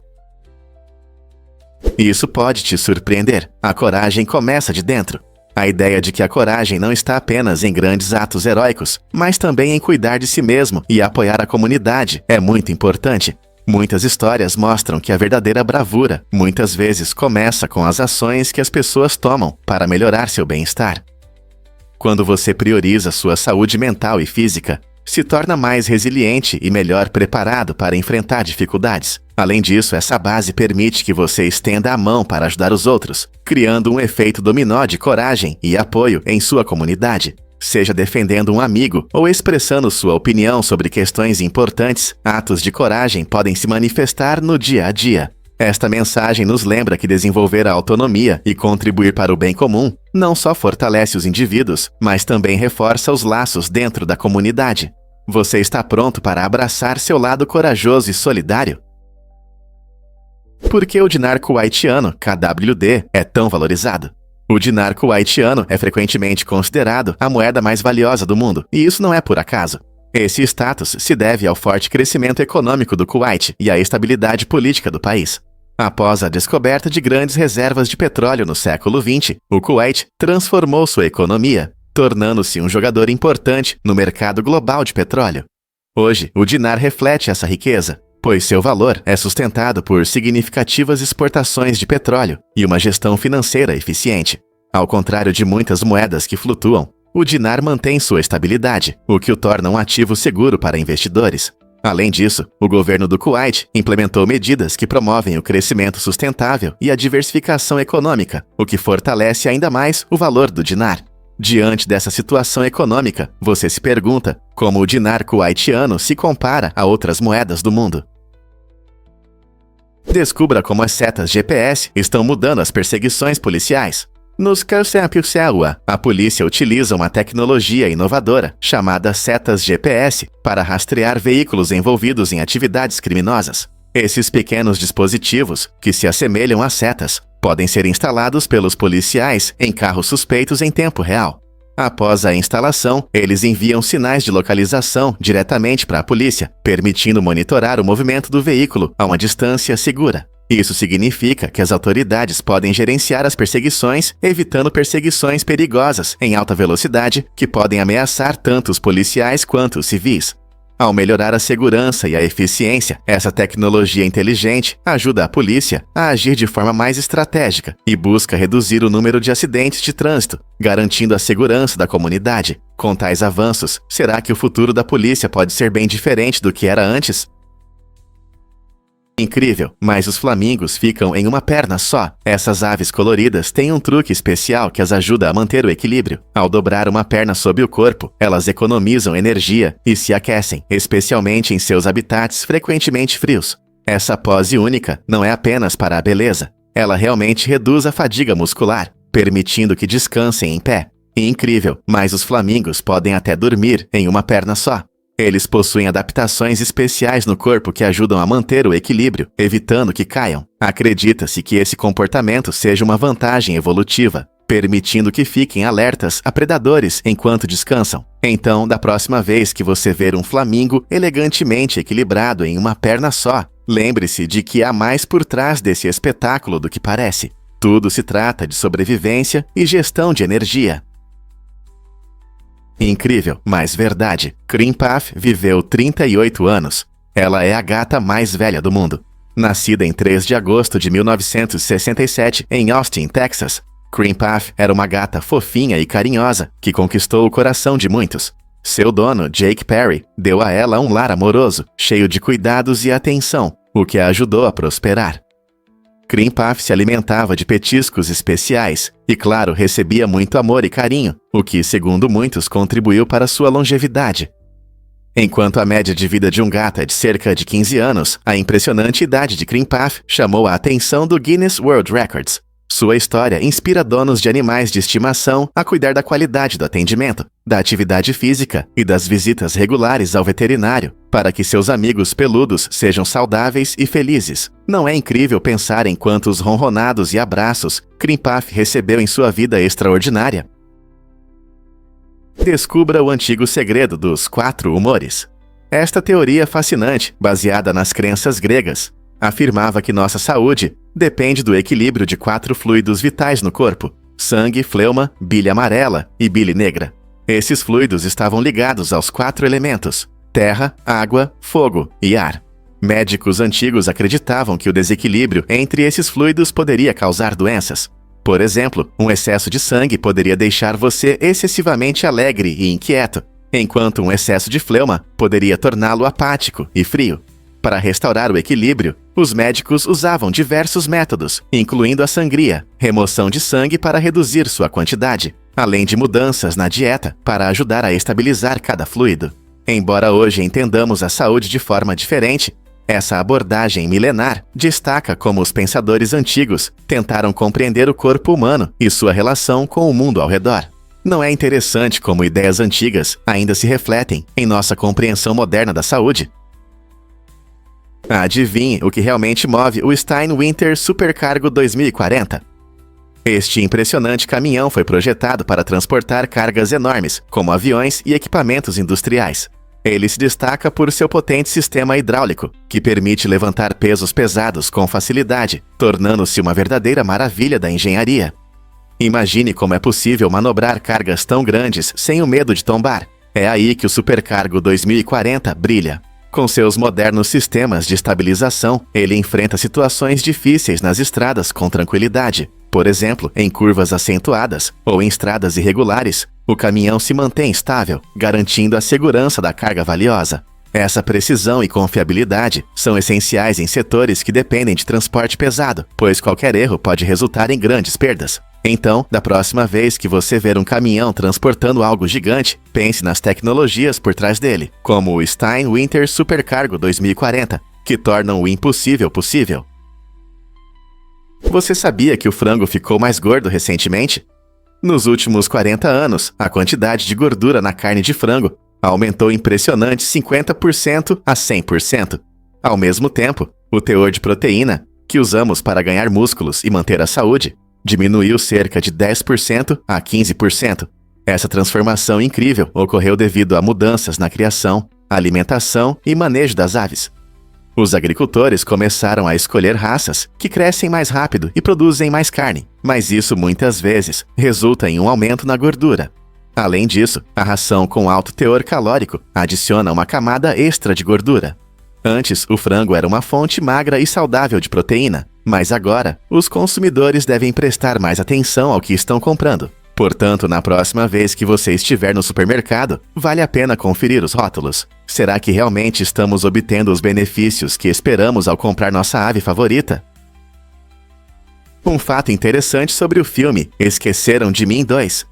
Isso pode te surpreender. A coragem começa de dentro. A ideia de que a coragem não está apenas em grandes atos heróicos, mas também em cuidar de si mesmo e apoiar a comunidade é muito importante. Muitas histórias mostram que a verdadeira bravura muitas vezes começa com as ações que as pessoas tomam para melhorar seu bem-estar. Quando você prioriza sua saúde mental e física, se torna mais resiliente e melhor preparado para enfrentar dificuldades. Além disso, essa base permite que você estenda a mão para ajudar os outros, criando um efeito dominó de coragem e apoio em sua comunidade. Seja defendendo um amigo ou expressando sua opinião sobre questões importantes, atos de coragem podem se manifestar no dia a dia. Esta mensagem nos lembra que desenvolver a autonomia e contribuir para o bem comum não só fortalece os indivíduos, mas também reforça os laços dentro da comunidade. Você está pronto para abraçar seu lado corajoso e solidário? Por que o dinar kuwaitiano, KWD, é tão valorizado? O dinar kuwaitiano é frequentemente considerado a moeda mais valiosa do mundo, e isso não é por acaso. Esse status se deve ao forte crescimento econômico do Kuwait e à estabilidade política do país. Após a descoberta de grandes reservas de petróleo no século XX, o Kuwait transformou sua economia, tornando-se um jogador importante no mercado global de petróleo. Hoje, o dinar reflete essa riqueza, pois seu valor é sustentado por significativas exportações de petróleo e uma gestão financeira eficiente. Ao contrário de muitas moedas que flutuam, o dinar mantém sua estabilidade, o que o torna um ativo seguro para investidores. Além disso, o governo do Kuwait implementou medidas que promovem o crescimento sustentável e a diversificação econômica, o que fortalece ainda mais o valor do dinar. Diante dessa situação econômica, você se pergunta como o dinar kuwaitiano se compara a outras moedas do mundo. Descubra como as setas GPS estão mudando as perseguições policiais. Nos Karsapilsewa, a polícia utiliza uma tecnologia inovadora chamada setas GPS para rastrear veículos envolvidos em atividades criminosas. Esses pequenos dispositivos, que se assemelham a setas, podem ser instalados pelos policiais em carros suspeitos em tempo real. Após a instalação, eles enviam sinais de localização diretamente para a polícia, permitindo monitorar o movimento do veículo a uma distância segura. Isso significa que as autoridades podem gerenciar as perseguições, evitando perseguições perigosas em alta velocidade que podem ameaçar tanto os policiais quanto os civis. Ao melhorar a segurança e a eficiência, essa tecnologia inteligente ajuda a polícia a agir de forma mais estratégica e busca reduzir o número de acidentes de trânsito, garantindo a segurança da comunidade. Com tais avanços, será que o futuro da polícia pode ser bem diferente do que era antes? Incrível, mas os flamingos ficam em uma perna só. Essas aves coloridas têm um truque especial que as ajuda a manter o equilíbrio. Ao dobrar uma perna sob o corpo, elas economizam energia e se aquecem, especialmente em seus habitats frequentemente frios. Essa pose única não é apenas para a beleza. Ela realmente reduz a fadiga muscular, permitindo que descansem em pé. E incrível, mas os flamingos podem até dormir em uma perna só. Eles possuem adaptações especiais no corpo que ajudam a manter o equilíbrio, evitando que caiam. Acredita-se que esse comportamento seja uma vantagem evolutiva, permitindo que fiquem alertas a predadores enquanto descansam. Então, da próxima vez que você ver um flamingo elegantemente equilibrado em uma perna só, lembre-se de que há mais por trás desse espetáculo do que parece. Tudo se trata de sobrevivência e gestão de energia. Incrível, mas verdade. Cream Puff viveu 38 anos. Ela é a gata mais velha do mundo. Nascida em 3 de agosto de 1967 em Austin, Texas, Cream Puff era uma gata fofinha e carinhosa que conquistou o coração de muitos. Seu dono, Jake Perry, deu a ela um lar amoroso, cheio de cuidados e atenção, o que a ajudou a prosperar. Cream Puff se alimentava de petiscos especiais e, claro, recebia muito amor e carinho, o que, segundo muitos, contribuiu para sua longevidade. Enquanto a média de vida de um gato é de cerca de 15 anos, a impressionante idade de Cream Puff chamou a atenção do Guinness World Records. Sua história inspira donos de animais de estimação a cuidar da qualidade do atendimento, da atividade física e das visitas regulares ao veterinário, para que seus amigos peludos sejam saudáveis e felizes. Não é incrível pensar em quantos ronronados e abraços Cream Puff recebeu em sua vida extraordinária? Descubra o antigo segredo dos 4 humores. Esta teoria fascinante, baseada nas crenças gregas, afirmava que nossa saúde depende do equilíbrio de 4 fluidos vitais no corpo: sangue, fleuma, bile amarela e bile negra. Esses fluidos estavam ligados aos 4 elementos: terra, água, fogo e ar. Médicos antigos acreditavam que o desequilíbrio entre esses fluidos poderia causar doenças. Por exemplo, um excesso de sangue poderia deixar você excessivamente alegre e inquieto, enquanto um excesso de fleuma poderia torná-lo apático e frio. Para restaurar o equilíbrio, os médicos usavam diversos métodos, incluindo a sangria, remoção de sangue para reduzir sua quantidade, além de mudanças na dieta para ajudar a estabilizar cada fluido. Embora hoje entendamos a saúde de forma diferente, essa abordagem milenar destaca como os pensadores antigos tentaram compreender o corpo humano e sua relação com o mundo ao redor. Não é interessante como ideias antigas ainda se refletem em nossa compreensão moderna da saúde? Adivinhe o que realmente move o Stein Winter Supercargo 2040. Este impressionante caminhão foi projetado para transportar cargas enormes, como aviões e equipamentos industriais. Ele se destaca por seu potente sistema hidráulico, que permite levantar pesos pesados com facilidade, tornando-se uma verdadeira maravilha da engenharia. Imagine como é possível manobrar cargas tão grandes sem o medo de tombar. É aí que o Supercargo 2040 brilha. Com seus modernos sistemas de estabilização, ele enfrenta situações difíceis nas estradas com tranquilidade. Por exemplo, em curvas acentuadas ou em estradas irregulares, o caminhão se mantém estável, garantindo a segurança da carga valiosa. Essa precisão e confiabilidade são essenciais em setores que dependem de transporte pesado, pois qualquer erro pode resultar em grandes perdas. Então, da próxima vez que você ver um caminhão transportando algo gigante, pense nas tecnologias por trás dele, como o Stein Winter Supercargo 2040, que tornam o impossível possível. Você sabia que o frango ficou mais gordo recentemente? Nos últimos 40 anos, a quantidade de gordura na carne de frango aumentou impressionante 50% a 100%. Ao mesmo tempo, o teor de proteína, que usamos para ganhar músculos e manter a saúde, diminuiu cerca de 10% a 15%. Essa transformação incrível ocorreu devido a mudanças na criação, alimentação e manejo das aves. Os agricultores começaram a escolher raças que crescem mais rápido e produzem mais carne, mas isso muitas vezes resulta em um aumento na gordura. Além disso, a ração com alto teor calórico adiciona uma camada extra de gordura. Antes, o frango era uma fonte magra e saudável de proteína, mas agora, os consumidores devem prestar mais atenção ao que estão comprando. Portanto, na próxima vez que você estiver no supermercado, vale a pena conferir os rótulos. Será que realmente estamos obtendo os benefícios que esperamos ao comprar nossa ave favorita? Um fato interessante sobre o filme Esqueceram de Mim 2.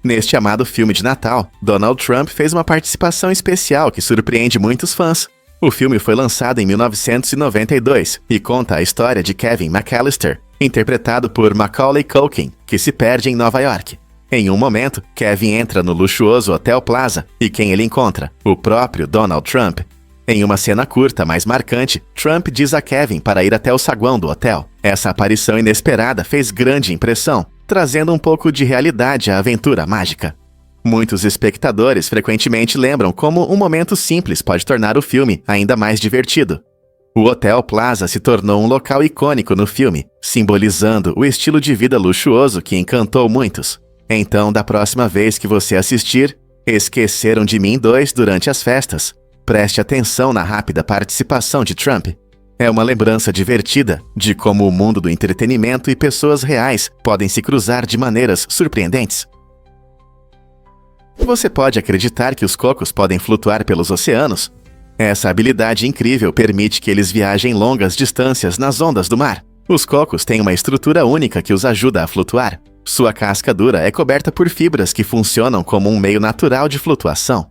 Neste amado filme de Natal, Donald Trump fez uma participação especial que surpreende muitos fãs. O filme foi lançado em 1992 e conta a história de Kevin McAllister, interpretado por Macaulay Culkin, que se perde em Nova York. Em um momento, Kevin entra no luxuoso Hotel Plaza e quem ele encontra? O próprio Donald Trump. Em uma cena curta, mas marcante, Trump diz a Kevin para ir até o saguão do hotel. Essa aparição inesperada fez grande impressão, trazendo um pouco de realidade à aventura mágica. Muitos espectadores frequentemente lembram como um momento simples pode tornar o filme ainda mais divertido. O Hotel Plaza se tornou um local icônico no filme, simbolizando o estilo de vida luxuoso que encantou muitos. Então, da próxima vez que você assistir Esqueceram de Mim 2 durante as festas, preste atenção na rápida participação de Trump. É uma lembrança divertida de como o mundo do entretenimento e pessoas reais podem se cruzar de maneiras surpreendentes. Você pode acreditar que os cocos podem flutuar pelos oceanos? Essa habilidade incrível permite que eles viajem longas distâncias nas ondas do mar. Os cocos têm uma estrutura única que os ajuda a flutuar. Sua casca dura é coberta por fibras que funcionam como um meio natural de flutuação.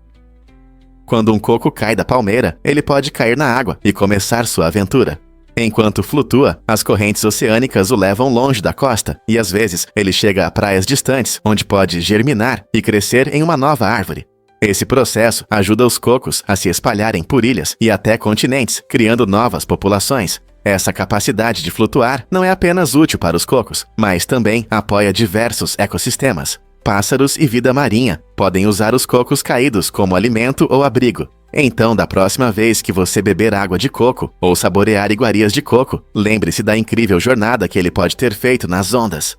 Quando um coco cai da palmeira, ele pode cair na água e começar sua aventura. Enquanto flutua, as correntes oceânicas o levam longe da costa e às vezes ele chega a praias distantes, onde pode germinar e crescer em uma nova árvore. Esse processo ajuda os cocos a se espalharem por ilhas e até continentes, criando novas populações. Essa capacidade de flutuar não é apenas útil para os cocos, mas também apoia diversos ecossistemas. Pássaros e vida marinha podem usar os cocos caídos como alimento ou abrigo. Então, da próxima vez que você beber água de coco ou saborear iguarias de coco, lembre-se da incrível jornada que ele pode ter feito nas ondas.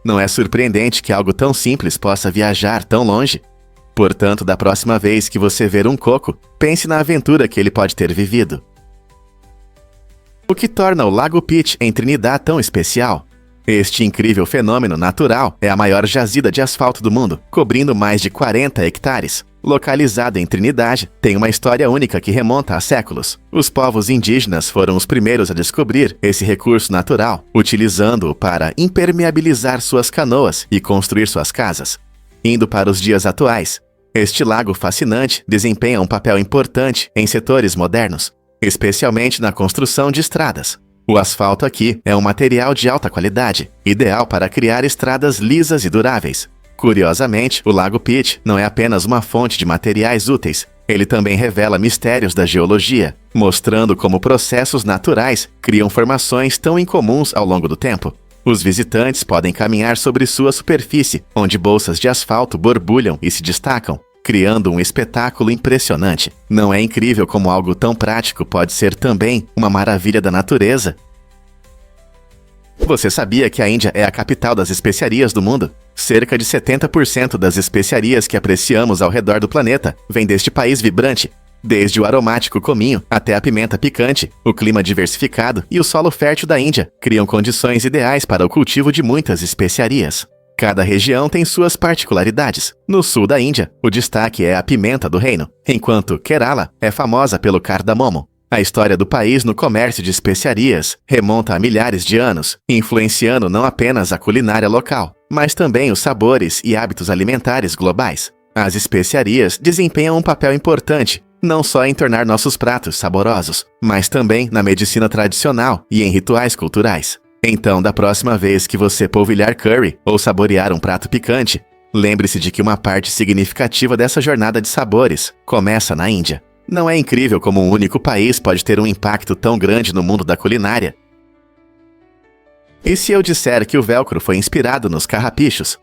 Não é surpreendente que algo tão simples possa viajar tão longe? Portanto, da próxima vez que você ver um coco, pense na aventura que ele pode ter vivido. O que torna o Lago Pitt em Trinidad tão especial? Este incrível fenômeno natural é a maior jazida de asfalto do mundo, cobrindo mais de 40 hectares. Localizada em Trinidad, tem uma história única que remonta a séculos. Os povos indígenas foram os primeiros a descobrir esse recurso natural, utilizando-o para impermeabilizar suas canoas e construir suas casas. Indo para os dias atuais, este lago fascinante desempenha um papel importante em setores modernos, especialmente na construção de estradas. O asfalto aqui é um material de alta qualidade, ideal para criar estradas lisas e duráveis. Curiosamente, o Lago Pitt não é apenas uma fonte de materiais úteis, ele também revela mistérios da geologia, mostrando como processos naturais criam formações tão incomuns ao longo do tempo. Os visitantes podem caminhar sobre sua superfície, onde bolsas de asfalto borbulham e se destacam, criando um espetáculo impressionante. Não é incrível como algo tão prático pode ser também uma maravilha da natureza? Você sabia que a Índia é a capital das especiarias do mundo? Cerca de 70% das especiarias que apreciamos ao redor do planeta vêm deste país vibrante. Desde o aromático cominho até a pimenta picante, o clima diversificado e o solo fértil da Índia criam condições ideais para o cultivo de muitas especiarias. Cada região tem suas particularidades. No sul da Índia, o destaque é a pimenta do reino, enquanto Kerala é famosa pelo cardamomo. A história do país no comércio de especiarias remonta a milhares de anos, influenciando não apenas a culinária local, mas também os sabores e hábitos alimentares globais. As especiarias desempenham um papel importante, não só em tornar nossos pratos saborosos, mas também na medicina tradicional e em rituais culturais. Então, da próxima vez que você polvilhar curry ou saborear um prato picante, lembre-se de que uma parte significativa dessa jornada de sabores começa na Índia. Não é incrível como um único país pode ter um impacto tão grande no mundo da culinária? E se eu disser que o velcro foi inspirado nos carrapichos?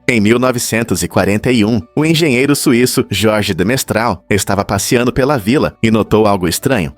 Em 1941, o engenheiro suíço Georges de Mestral estava passeando pela vila e notou algo estranho.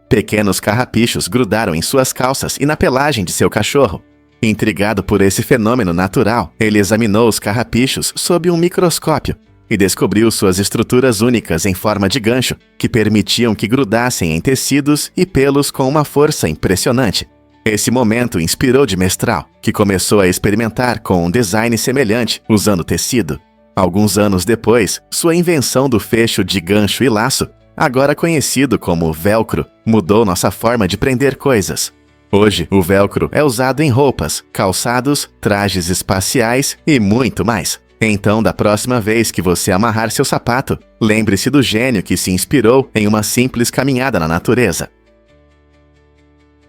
Pequenos carrapichos grudaram em suas calças e na pelagem de seu cachorro. Intrigado por esse fenômeno natural, ele examinou os carrapichos sob um microscópio e descobriu suas estruturas únicas em forma de gancho, que permitiam que grudassem em tecidos e pelos com uma força impressionante. Esse momento inspirou de Mestral, que começou a experimentar com um design semelhante, usando tecido. Alguns anos depois, sua invenção do fecho de gancho e laço, agora conhecido como velcro, mudou nossa forma de prender coisas. Hoje, o velcro é usado em roupas, calçados, trajes espaciais e muito mais. Então, da próxima vez que você amarrar seu sapato, lembre-se do gênio que se inspirou em uma simples caminhada na natureza.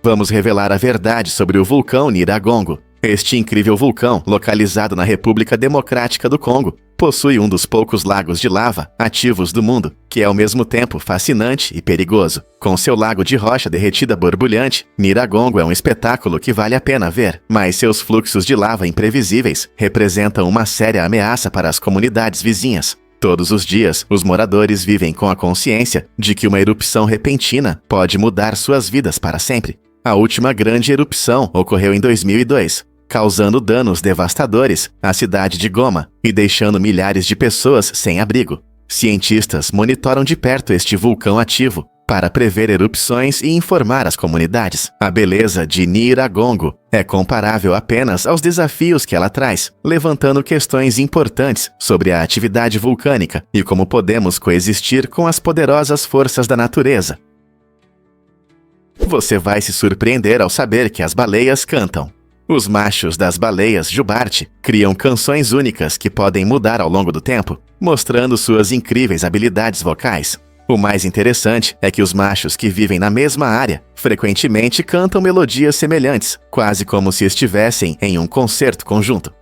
Vamos revelar a verdade sobre o vulcão Nyiragongo. Este incrível vulcão, localizado na República Democrática do Congo, possui um dos poucos lagos de lava ativos do mundo, que é ao mesmo tempo fascinante e perigoso. Com seu lago de rocha derretida borbulhante, Nyiragongo é um espetáculo que vale a pena ver, mas seus fluxos de lava imprevisíveis representam uma séria ameaça para as comunidades vizinhas. Todos os dias, os moradores vivem com a consciência de que uma erupção repentina pode mudar suas vidas para sempre. A última grande erupção ocorreu em 2002, causando danos devastadores à cidade de Goma e deixando milhares de pessoas sem abrigo. Cientistas monitoram de perto este vulcão ativo para prever erupções e informar as comunidades. A beleza de Nyiragongo é comparável apenas aos desafios que ela traz, levantando questões importantes sobre a atividade vulcânica e como podemos coexistir com as poderosas forças da natureza. Você vai se surpreender ao saber que as baleias cantam. Os machos das baleias jubarte criam canções únicas que podem mudar ao longo do tempo, mostrando suas incríveis habilidades vocais. O mais interessante é que os machos que vivem na mesma área frequentemente cantam melodias semelhantes, quase como se estivessem em um concerto conjunto.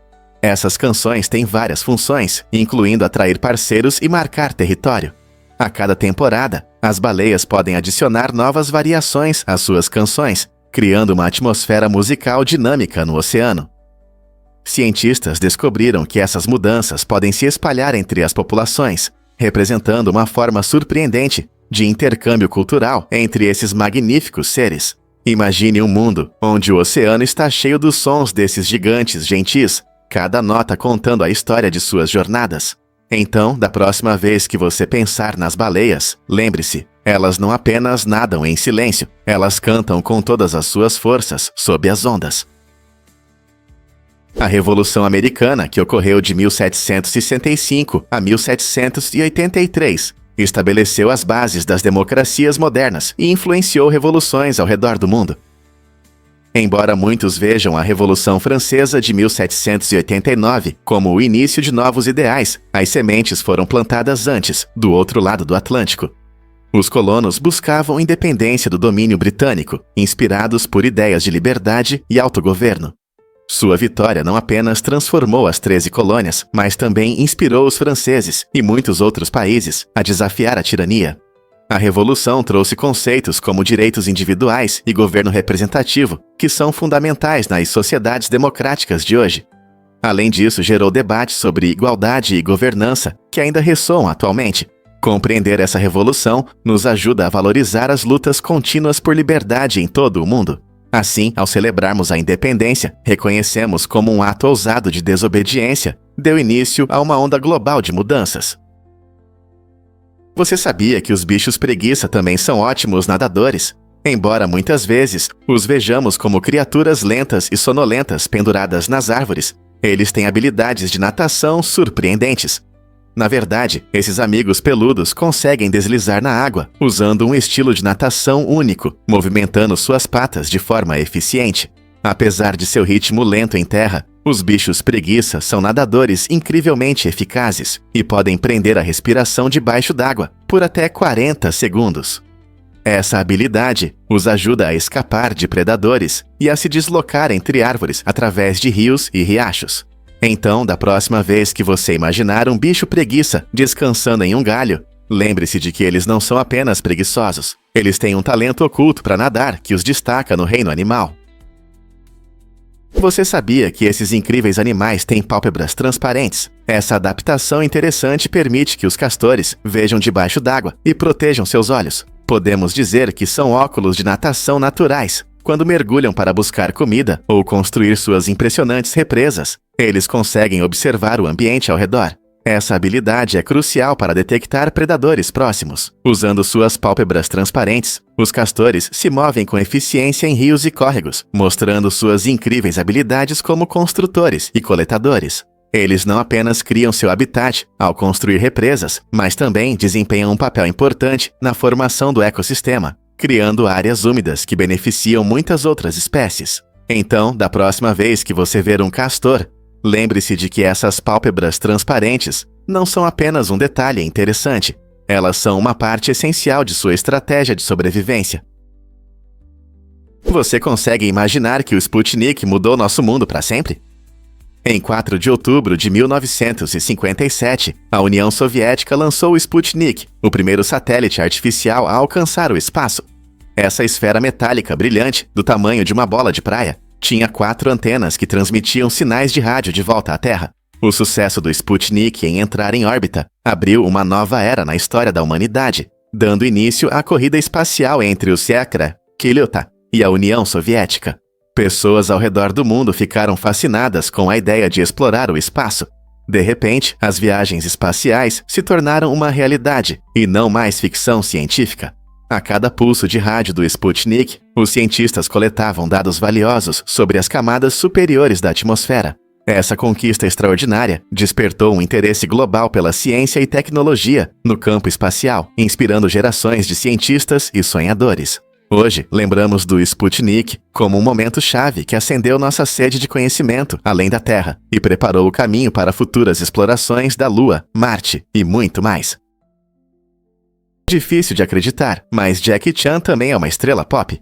Essas canções têm várias funções, incluindo atrair parceiros e marcar território. A cada temporada, as baleias podem adicionar novas variações às suas canções, criando uma atmosfera musical dinâmica no oceano. Cientistas descobriram que essas mudanças podem se espalhar entre as populações, representando uma forma surpreendente de intercâmbio cultural entre esses magníficos seres. Imagine um mundo onde o oceano está cheio dos sons desses gigantes gentis, cada nota contando a história de suas jornadas. Então, da próxima vez que você pensar nas baleias, lembre-se, elas não apenas nadam em silêncio, elas cantam com todas as suas forças sob as ondas. A Revolução Americana, que ocorreu de 1765 a 1783, estabeleceu as bases das democracias modernas e influenciou revoluções ao redor do mundo. Embora muitos vejam a Revolução Francesa de 1789 como o início de novos ideais, as sementes foram plantadas antes, do outro lado do Atlântico. Os colonos buscavam independência do domínio britânico, inspirados por ideias de liberdade e autogoverno. Sua vitória não apenas transformou as 13 colônias, mas também inspirou os franceses e muitos outros países a desafiar a tirania. A Revolução trouxe conceitos como direitos individuais e governo representativo, que são fundamentais nas sociedades democráticas de hoje. Além disso, gerou debates sobre igualdade e governança, que ainda ressoam atualmente. Compreender essa revolução nos ajuda a valorizar as lutas contínuas por liberdade em todo o mundo. Assim, ao celebrarmos a independência, reconhecemos como um ato ousado de desobediência deu início a uma onda global de mudanças. Você sabia que os bichos preguiça também são ótimos nadadores? Embora muitas vezes os vejamos como criaturas lentas e sonolentas penduradas nas árvores, eles têm habilidades de natação surpreendentes. Na verdade, esses amigos peludos conseguem deslizar na água, usando um estilo de natação único, movimentando suas patas de forma eficiente. Apesar de seu ritmo lento em terra, os bichos preguiça são nadadores incrivelmente eficazes e podem prender a respiração debaixo d'água por até 40 segundos. Essa habilidade os ajuda a escapar de predadores e a se deslocar entre árvores através de rios e riachos. Então, da próxima vez que você imaginar um bicho preguiça descansando em um galho, lembre-se de que eles não são apenas preguiçosos. Eles têm um talento oculto para nadar que os destaca no reino animal. Você sabia que esses incríveis animais têm pálpebras transparentes? Essa adaptação interessante permite que os castores vejam debaixo d'água e protejam seus olhos. Podemos dizer que são óculos de natação naturais. Quando mergulham para buscar comida ou construir suas impressionantes represas, eles conseguem observar o ambiente ao redor. Essa habilidade é crucial para detectar predadores próximos. Usando suas pálpebras transparentes, os castores se movem com eficiência em rios e córregos, mostrando suas incríveis habilidades como construtores e coletadores. Eles não apenas criam seu habitat ao construir represas, mas também desempenham um papel importante na formação do ecossistema, criando áreas úmidas que beneficiam muitas outras espécies. Então, da próxima vez que você ver um castor, lembre-se de que essas pálpebras transparentes não são apenas um detalhe interessante, elas são uma parte essencial de sua estratégia de sobrevivência. Você consegue imaginar que o Sputnik mudou nosso mundo para sempre? Em 4 de outubro de 1957, a União Soviética lançou o Sputnik, o primeiro satélite artificial a alcançar o espaço. Essa esfera metálica brilhante, do tamanho de uma bola de praia, tinha 4 antenas que transmitiam sinais de rádio de volta à Terra. O sucesso do Sputnik em entrar em órbita abriu uma nova era na história da humanidade, dando início à corrida espacial entre o Sekra, Kylyuta e a União Soviética. Pessoas ao redor do mundo ficaram fascinadas com a ideia de explorar o espaço. De repente, as viagens espaciais se tornaram uma realidade e não mais ficção científica. A cada pulso de rádio do Sputnik, os cientistas coletavam dados valiosos sobre as camadas superiores da atmosfera. Essa conquista extraordinária despertou um interesse global pela ciência e tecnologia no campo espacial, inspirando gerações de cientistas e sonhadores. Hoje, lembramos do Sputnik como um momento-chave que acendeu nossa sede de conhecimento além da Terra e preparou o caminho para futuras explorações da Lua, Marte e muito mais. Difícil de acreditar, mas Jackie Chan também é uma estrela pop.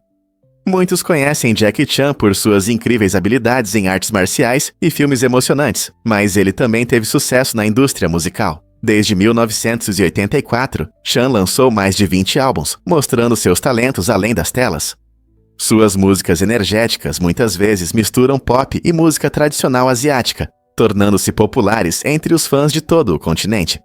Muitos conhecem Jackie Chan por suas incríveis habilidades em artes marciais e filmes emocionantes, mas ele também teve sucesso na indústria musical. Desde 1984, Chan lançou mais de 20 álbuns, mostrando seus talentos além das telas. Suas músicas energéticas muitas vezes misturam pop e música tradicional asiática, tornando-se populares entre os fãs de todo o continente.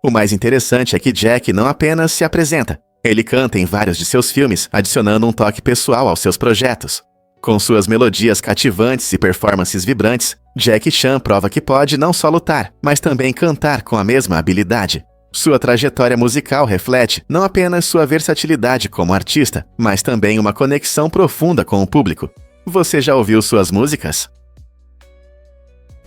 O mais interessante é que Jack não apenas se apresenta, ele canta em vários de seus filmes, adicionando um toque pessoal aos seus projetos. Com suas melodias cativantes e performances vibrantes, Jackie Chan prova que pode não só lutar, mas também cantar com a mesma habilidade. Sua trajetória musical reflete não apenas sua versatilidade como artista, mas também uma conexão profunda com o público. Você já ouviu suas músicas?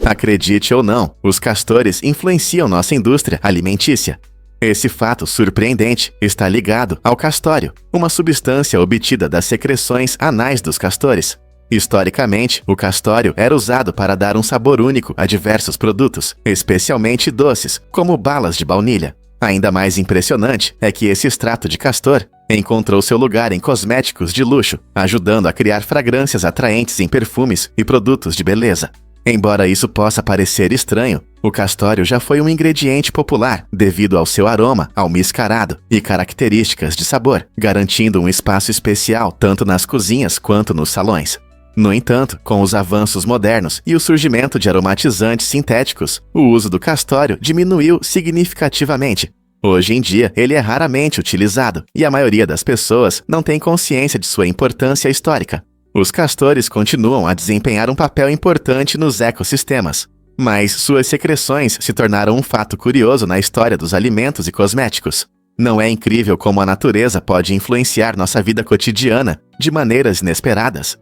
Acredite ou não, os castores influenciam nossa indústria alimentícia. Esse fato surpreendente está ligado ao castório, uma substância obtida das secreções anais dos castores. Historicamente, o castório era usado para dar um sabor único a diversos produtos, especialmente doces, como balas de baunilha. Ainda mais impressionante é que esse extrato de castor encontrou seu lugar em cosméticos de luxo, ajudando a criar fragrâncias atraentes em perfumes e produtos de beleza. Embora isso possa parecer estranho, o castório já foi um ingrediente popular devido ao seu aroma almiscarado e características de sabor, garantindo um espaço especial tanto nas cozinhas quanto nos salões. No entanto, com os avanços modernos e o surgimento de aromatizantes sintéticos, o uso do castório diminuiu significativamente. Hoje em dia, ele é raramente utilizado e a maioria das pessoas não tem consciência de sua importância histórica. Os castores continuam a desempenhar um papel importante nos ecossistemas, mas suas secreções se tornaram um fato curioso na história dos alimentos e cosméticos. Não é incrível como a natureza pode influenciar nossa vida cotidiana de maneiras inesperadas?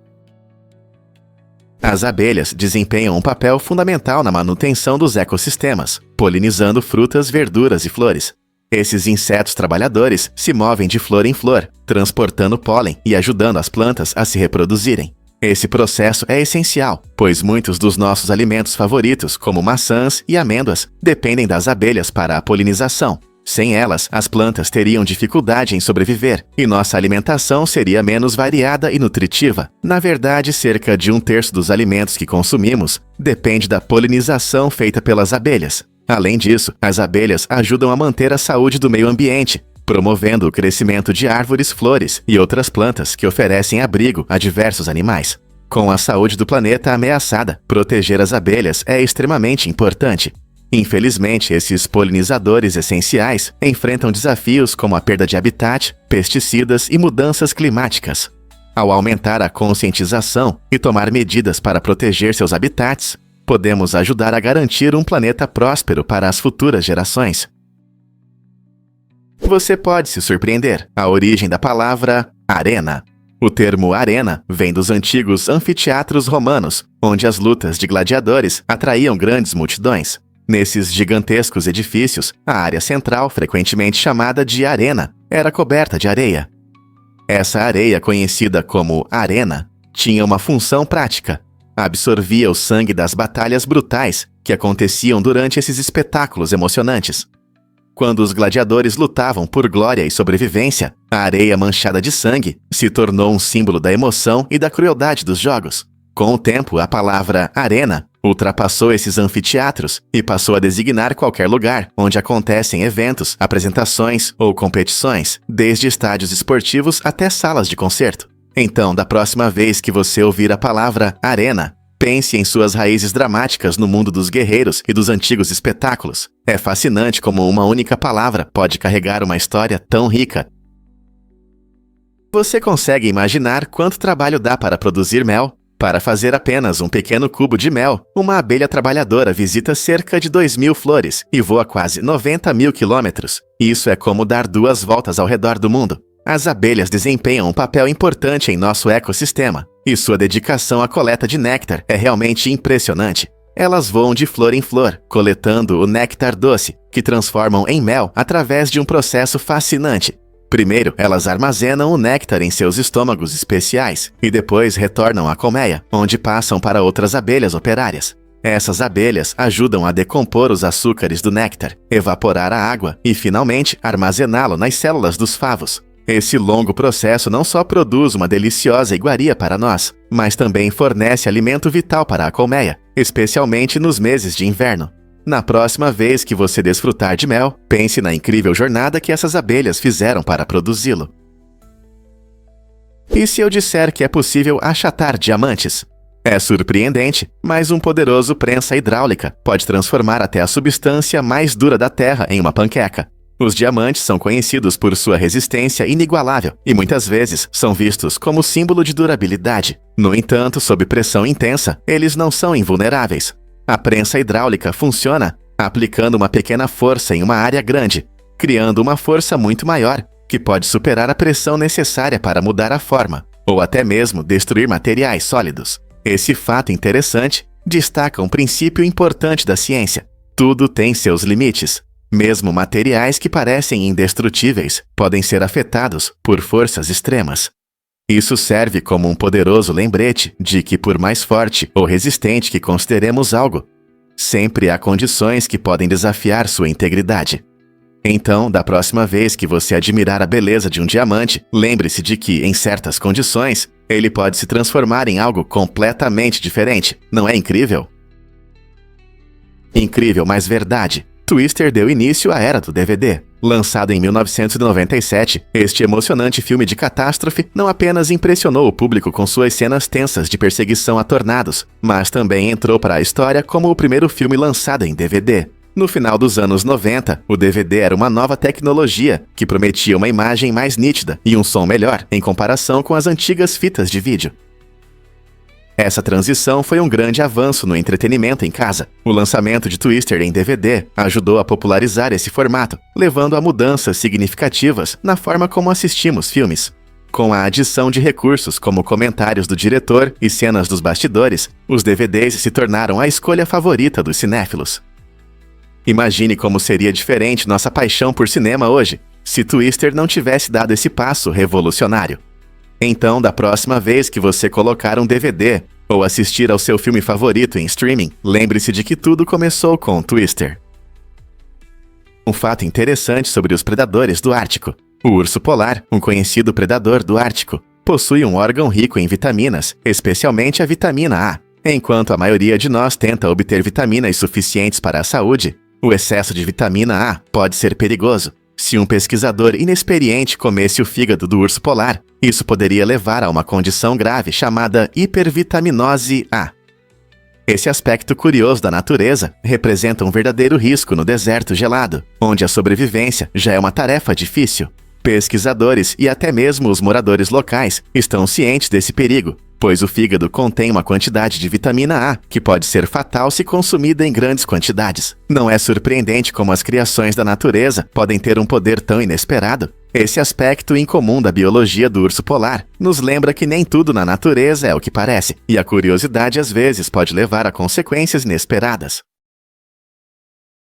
As abelhas desempenham um papel fundamental na manutenção dos ecossistemas, polinizando frutas, verduras e flores. Esses insetos trabalhadores se movem de flor em flor, transportando pólen e ajudando as plantas a se reproduzirem. Esse processo é essencial, pois muitos dos nossos alimentos favoritos, como maçãs e amêndoas, dependem das abelhas para a polinização. Sem elas, as plantas teriam dificuldade em sobreviver, e nossa alimentação seria menos variada e nutritiva. Na verdade, cerca de 1/3 dos alimentos que consumimos depende da polinização feita pelas abelhas. Além disso, as abelhas ajudam a manter a saúde do meio ambiente, promovendo o crescimento de árvores, flores e outras plantas que oferecem abrigo a diversos animais. Com a saúde do planeta ameaçada, proteger as abelhas é extremamente importante. Infelizmente, esses polinizadores essenciais enfrentam desafios como a perda de habitat, pesticidas e mudanças climáticas. Ao aumentar a conscientização e tomar medidas para proteger seus habitats, podemos ajudar a garantir um planeta próspero para as futuras gerações. Você pode se surpreender. A origem da palavra arena. O termo arena vem dos antigos anfiteatros romanos, onde as lutas de gladiadores atraíam grandes multidões. Nesses gigantescos edifícios, a área central, frequentemente chamada de arena, era coberta de areia. Essa areia, conhecida como arena, tinha uma função prática. Absorvia o sangue das batalhas brutais que aconteciam durante esses espetáculos emocionantes. Quando os gladiadores lutavam por glória e sobrevivência, a areia manchada de sangue se tornou um símbolo da emoção e da crueldade dos jogos. Com o tempo, a palavra arena ultrapassou esses anfiteatros e passou a designar qualquer lugar onde acontecem eventos, apresentações ou competições, desde estádios esportivos até salas de concerto. Então, da próxima vez que você ouvir a palavra arena, pense em suas raízes dramáticas no mundo dos guerreiros e dos antigos espetáculos. É fascinante como uma única palavra pode carregar uma história tão rica. Você consegue imaginar quanto trabalho dá para produzir mel? Para fazer apenas um pequeno cubo de mel, uma abelha trabalhadora visita cerca de 2.000 flores e voa quase 90.000 quilômetros. Isso é como dar 2 voltas ao redor do mundo. As abelhas desempenham um papel importante em nosso ecossistema, e sua dedicação à coleta de néctar é realmente impressionante. Elas voam de flor em flor, coletando o néctar doce, que transformam em mel através de um processo fascinante. Primeiro, elas armazenam o néctar em seus estômagos especiais e depois retornam à colmeia, onde passam para outras abelhas operárias. Essas abelhas ajudam a decompor os açúcares do néctar, evaporar a água e, finalmente, armazená-lo nas células dos favos. Esse longo processo não só produz uma deliciosa iguaria para nós, mas também fornece alimento vital para a colmeia, especialmente nos meses de inverno. Na próxima vez que você desfrutar de mel, pense na incrível jornada que essas abelhas fizeram para produzi-lo. E se eu disser que é possível achatar diamantes? É surpreendente, mas um poderoso prensa hidráulica pode transformar até a substância mais dura da Terra em uma panqueca. Os diamantes são conhecidos por sua resistência inigualável e muitas vezes são vistos como símbolo de durabilidade. No entanto, sob pressão intensa, eles não são invulneráveis. A prensa hidráulica funciona aplicando uma pequena força em uma área grande, criando uma força muito maior, que pode superar a pressão necessária para mudar a forma, ou até mesmo destruir materiais sólidos. Esse fato interessante destaca um princípio importante da ciência. Tudo tem seus limites. Mesmo materiais que parecem indestrutíveis podem ser afetados por forças extremas. Isso serve como um poderoso lembrete de que, por mais forte ou resistente que consideremos algo, sempre há condições que podem desafiar sua integridade. Então, da próxima vez que você admirar a beleza de um diamante, lembre-se de que, em certas condições, ele pode se transformar em algo completamente diferente. Não é incrível? Incrível, mas verdade. Twister deu início à era do DVD. Lançado em 1997, este emocionante filme de catástrofe não apenas impressionou o público com suas cenas tensas de perseguição a tornados, mas também entrou para a história como o primeiro filme lançado em DVD. No final dos anos 90, o DVD era uma nova tecnologia que prometia uma imagem mais nítida e um som melhor em comparação com as antigas fitas de vídeo. Essa transição foi um grande avanço no entretenimento em casa. O lançamento de Twister em DVD ajudou a popularizar esse formato, levando a mudanças significativas na forma como assistimos filmes. Com a adição de recursos como comentários do diretor e cenas dos bastidores, os DVDs se tornaram a escolha favorita dos cinéfilos. Imagine como seria diferente nossa paixão por cinema hoje, se Twister não tivesse dado esse passo revolucionário. Então, da próxima vez que você colocar um DVD ou assistir ao seu filme favorito em streaming, lembre-se de que tudo começou com Twister. Um fato interessante sobre os predadores do Ártico. O urso polar, um conhecido predador do Ártico, possui um órgão rico em vitaminas, especialmente a vitamina A. Enquanto a maioria de nós tenta obter vitaminas suficientes para a saúde, o excesso de vitamina A pode ser perigoso. Se um pesquisador inexperiente comesse o fígado do urso polar, isso poderia levar a uma condição grave chamada hipervitaminose A. Esse aspecto curioso da natureza representa um verdadeiro risco no deserto gelado, onde a sobrevivência já é uma tarefa difícil. Pesquisadores e até mesmo os moradores locais estão cientes desse perigo, pois o fígado contém uma quantidade de vitamina A que pode ser fatal se consumida em grandes quantidades. Não é surpreendente como as criações da natureza podem ter um poder tão inesperado. Esse aspecto incomum da biologia do urso polar nos lembra que nem tudo na natureza é o que parece, e a curiosidade às vezes pode levar a consequências inesperadas.